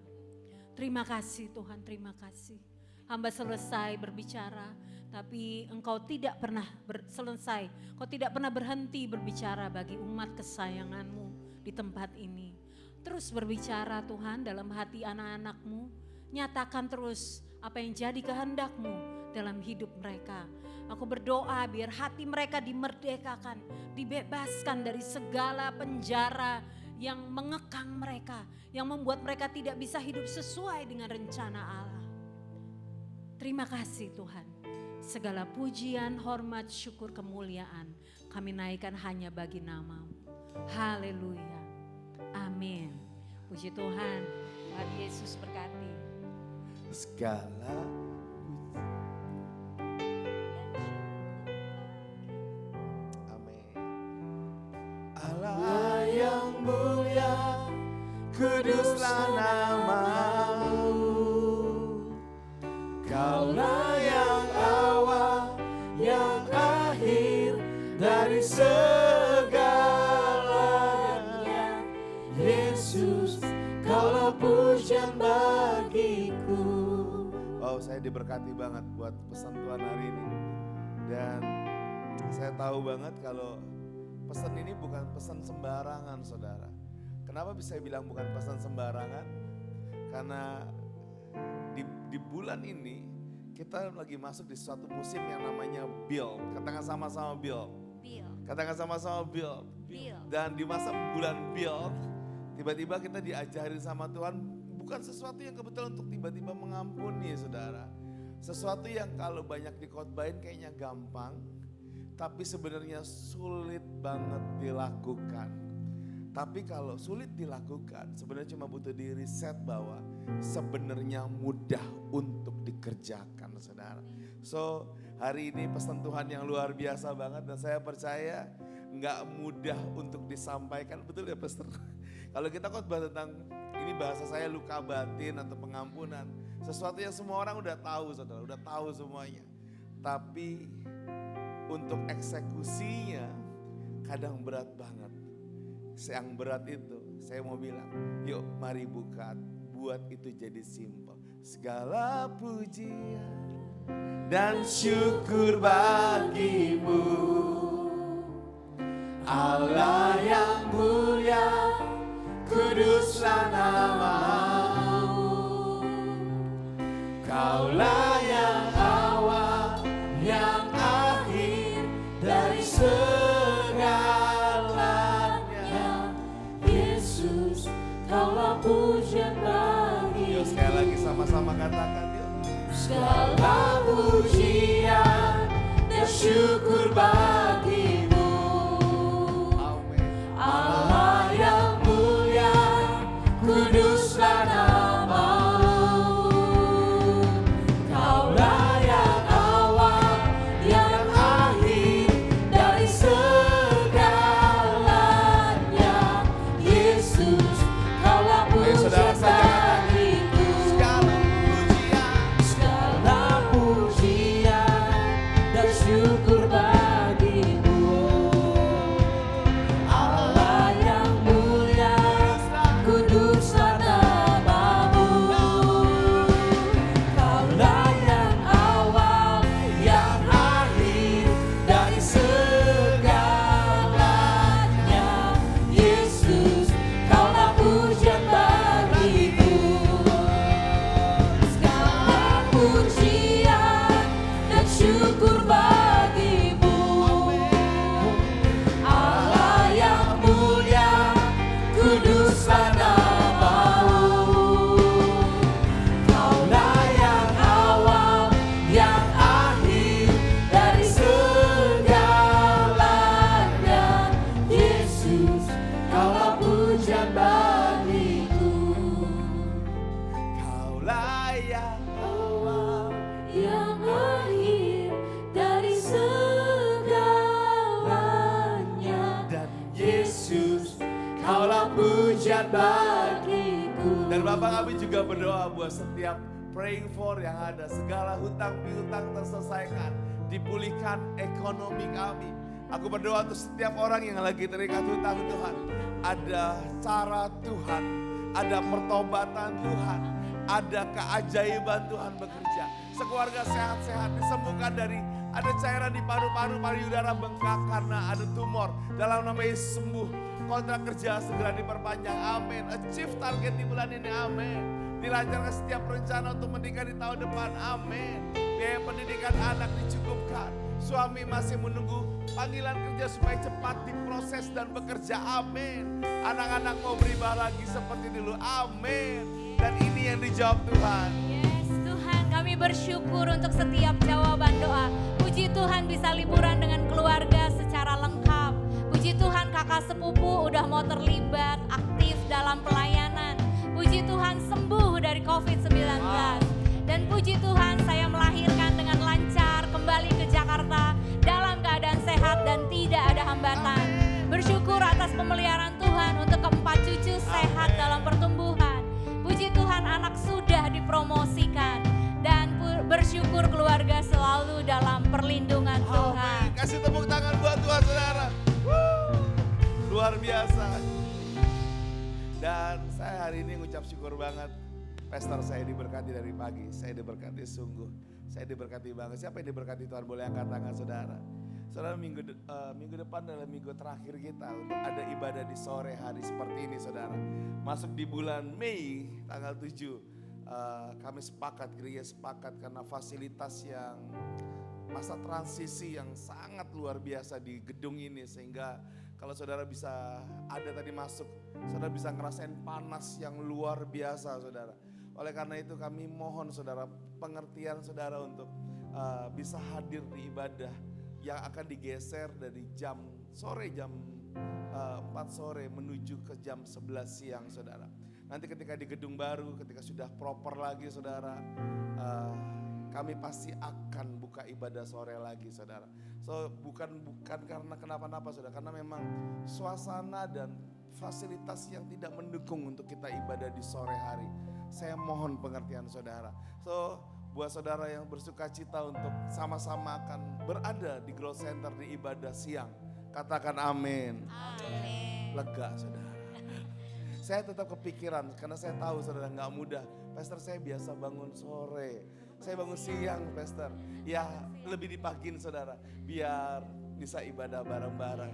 Terima kasih Tuhan, terima kasih. Hamba selesai berbicara, tapi Engkau tidak pernah selesai. Kau tidak pernah berhenti berbicara bagi umat kesayangan-Mu di tempat ini. Terus berbicara Tuhan dalam hati anak-anak-Mu. Nyatakan terus apa yang jadi kehendak-Mu dalam hidup mereka. Aku berdoa biar hati mereka dimerdekakan, dibebaskan dari segala penjara yang mengekang mereka, yang membuat mereka tidak bisa hidup sesuai dengan rencana Allah. Terima kasih Tuhan. Segala pujian, hormat, syukur, kemuliaan kami naikkan hanya bagi nama-Mu. Haleluya. Amin. Puji Tuhan. Tuhan Yesus berkati. Segala amin. Allah yang mulia, kuduslah nama-Mu. Kaulah yang awal, yang akhir dari segalanya. Yesus, Kaulah pujian bagiku. Oh, saya diberkati banget buat pesan Tuhan hari ini. Dan saya tahu banget kalau pesan ini bukan pesan sembarangan, saudara. Kenapa bisa bilang bukan pesan sembarangan? Karena di bulan ini kita lagi masuk di suatu musim yang namanya build. Katakan sama-sama build. Katakan sama-sama build. Dan di masa bulan build, tiba-tiba kita diajarin sama Tuhan bukan sesuatu yang kebetulan untuk tiba-tiba mengampuni, saudara. Sesuatu yang kalau banyak dikhotbahin kayaknya gampang, tapi sebenarnya sulit banget dilakukan. Tapi kalau sulit dilakukan, sebenarnya cuma butuh di riset bahwa sebenarnya mudah untuk dikerjakan, saudara. So, hari ini pesan Tuhan yang luar biasa banget dan saya percaya nggak mudah untuk disampaikan, betul ya Pastor? Kalau kita khotbah tentang, ini bahasa saya luka batin atau pengampunan, sesuatu yang semua orang udah tahu, saudara, udah tahu semuanya. Tapi untuk eksekusinya kadang berat banget. Yang berat itu, saya mau bilang, yuk mari buat itu jadi simpel. Segala pujian dan syukur bagimu, Allah yang mulia, kuduslah nama-Mu. Kaulah yang awal, yang akhir dari segalanya. Yesus, Kaulah pujian bagi. Yuk sekali lagi Sama-sama katakan yuk. Segala pujian dan syukur bagimu, Amin. Allah yang mulia, kuduslah namamu. Kaulah yang awal, yang akhir dari segalanya. Yesus, kaulah Ayo saudara pujian saja katakan. bagiku. Segala pujian. Segala pujian dan syukur bagimu, Allah yang mulia, kuduslah namamu. Kaulah yang awal, yang akhir dari segalanya. Yesus, kaulah pujian bagiku. Segala pujian dan syukur bagimu, Allah yang mulia, kuduslah namamu. Kaulah yang awal, yang akhir dari segalanya. Yesus, kaulah pujian bagiku. Kaulah yang Awal yang akhir dari segalanya. dan Yesus, kaulah pujian bagiku. Dan Bapak kami juga berdoa buat setiap praying for yang ada. Segala hutang piutang terselesaikan. Dipulihkan ekonomi kami. Aku berdoa untuk setiap orang yang lagi terikat hutang Tuhan. Ada cara Tuhan. Ada pertobatan Tuhan. Ada keajaiban Tuhan bekerja. Sekeluarga sehat-sehat disembuhkan dari ada cairan di paru-paru, payudara bengkak karena ada tumor. Dalam nama Yesus sembuh. Kontrak kerja segera diperpanjang. Amin. Achieve target di bulan ini. Amin. Dilancarkan setiap rencana untuk menikah di tahun depan. Amin. Biaya pendidikan anak dicukupkan. Suami masih menunggu panggilan kerja supaya cepat diproses dan bekerja. Amin. Anak-anak mau beribadah lagi seperti dulu. Amin. Dan ini yang dijawab Tuhan. Yes, Tuhan, kami bersyukur untuk setiap jawaban doa. Puji Tuhan bisa liburan dengan keluarga secara lengkap. Puji Tuhan kakak sepupu udah mau terlibat aktif dalam pelayanan. Puji Tuhan sembuh dari COVID-19. Dan puji Tuhan saya melahirkan dengan lancar kembali ke Jakarta dalam keadaan sehat dan tidak ada hambatan. Bersyukur atas pemeliharaan Tuhan untuk keempat cucu sehat dalam pertumbuhan. Puji Tuhan anak sudah dipromosikan. Dan bersyukur keluarga selalu dalam perlindungan Tuhan. Amin. Kasih tepuk tangan buat Tuhan saudara. Luar biasa. Dan saya hari ini ngucap syukur banget. Pastor saya diberkati dari pagi. Saya diberkati sungguh. Saya diberkati banget. Siapa yang diberkati Tuhan boleh angkat tangan saudara. Saudara minggu depan adalah minggu terakhir kita untuk ada ibadah di sore hari seperti ini saudara. Masuk di bulan Mei tanggal 7. Kami sepakat, gereja sepakat karena fasilitas yang masa transisi yang sangat luar biasa di gedung ini. Sehingga kalau saudara bisa ada tadi masuk, saudara bisa ngerasain panas yang luar biasa saudara. Oleh karena itu kami mohon saudara pengertian saudara untuk bisa hadir di ibadah yang akan digeser dari jam 4 sore menuju ke jam 11 siang saudara. Nanti ketika di gedung baru, ketika sudah proper lagi saudara, kami pasti akan buka ibadah sore lagi saudara. So bukan karena kenapa-napa saudara, karena memang suasana dan fasilitas yang tidak mendukung untuk kita ibadah di sore hari. Saya mohon pengertian saudara. So buat saudara yang bersuka cita untuk sama-sama akan berada di Growth Center di ibadah siang, katakan amin. Amin. Lega saudara. Saya tetap kepikiran karena saya tahu saudara nggak mudah. Pastor saya biasa bangun sore, saya bangun siang pastor. Ya lebih dipagin saudara, biar bisa ibadah bareng-bareng.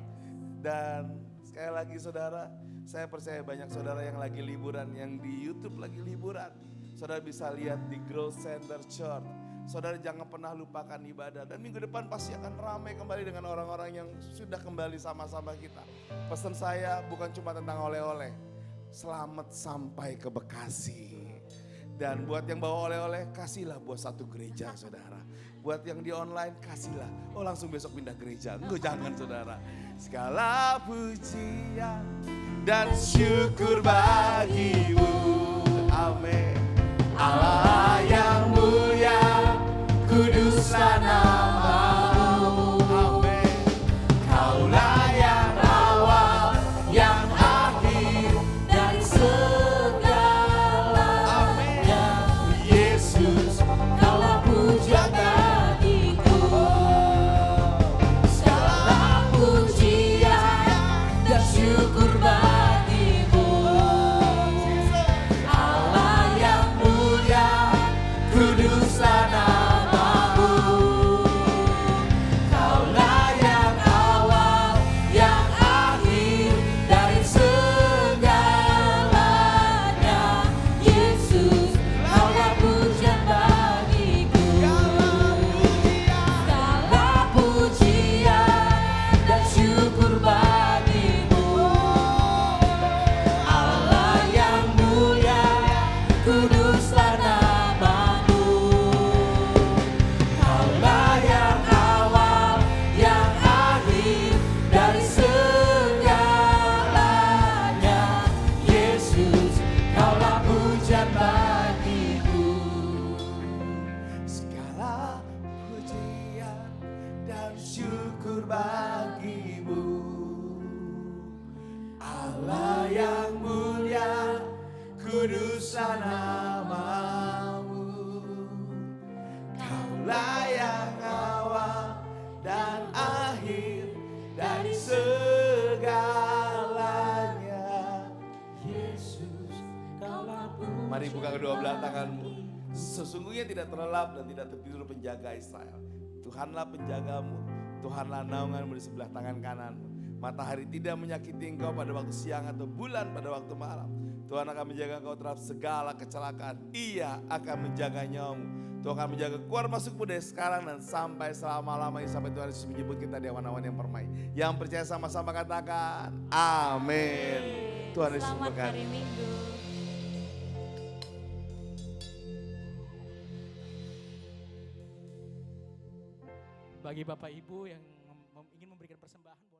Dan sekali lagi saudara, saya percaya banyak saudara yang lagi liburan, yang di YouTube lagi liburan. Saudara bisa lihat di Growth Center Church. Saudara jangan pernah lupakan ibadah. Dan minggu depan pasti akan ramai kembali dengan orang-orang yang sudah kembali sama-sama kita. Pesan saya bukan cuma tentang oleh-oleh. Selamat sampai ke Bekasi. Dan buat yang bawa oleh-oleh, kasihlah buat satu gereja saudara. Buat yang di online, kasihlah. Oh langsung besok pindah gereja. Enggak, jangan saudara. Segala pujian dan syukur bagimu. Amin. Allah yang mulia, kuduslah namamu. Amin. Kaulah yang awal, yang akhir dari segalanya. Yesus, kaulah pujian bagiku. Segala pujian dan syukur bagimu. Allah yang mulia, kuduslah namamu. Kaulah yang awal, yang akhir dari segalanya. Yesus, kaulah pujian bagiku. Segala pujian dan syukur bagimu. Allah yang mulia, kuduslah namamu. Kaulah yang awal, yang akhir dari segalanya. Yesus, kaulah pujian bagiku. Segala pujian dan syukur bagimu. Allah yang mulia, kuduslah namamu. Kaulah yang awal dan akhir dari segalanya. Yesus, kaulah pujian. Mari buka kedua belah tanganmu. Sesungguhnya tidak terlelap dan tidak tertidur penjaga Israel. Tuhanlah penjagamu, Tuhanlah naunganmu di sebelah tangan kananmu. Matahari tidak menyakiti engkau pada waktu siang atau bulan pada waktu malam. Tuhan akan menjaga engkau terhadap segala kecelakaan. Ia akan menjaga nyawamu. Tuhan akan menjaga keluar masukmu dari sekarang dan sampai selama-lamanya, sampai Tuhan Yesus menyebut kita di awan-awan yang permai. Yang percaya sama-sama katakan amin. Tuhan Yesus Selamat memberkati. hari Minggu. Bagi Bapak Ibu yang ingin memberikan persembahan, boleh.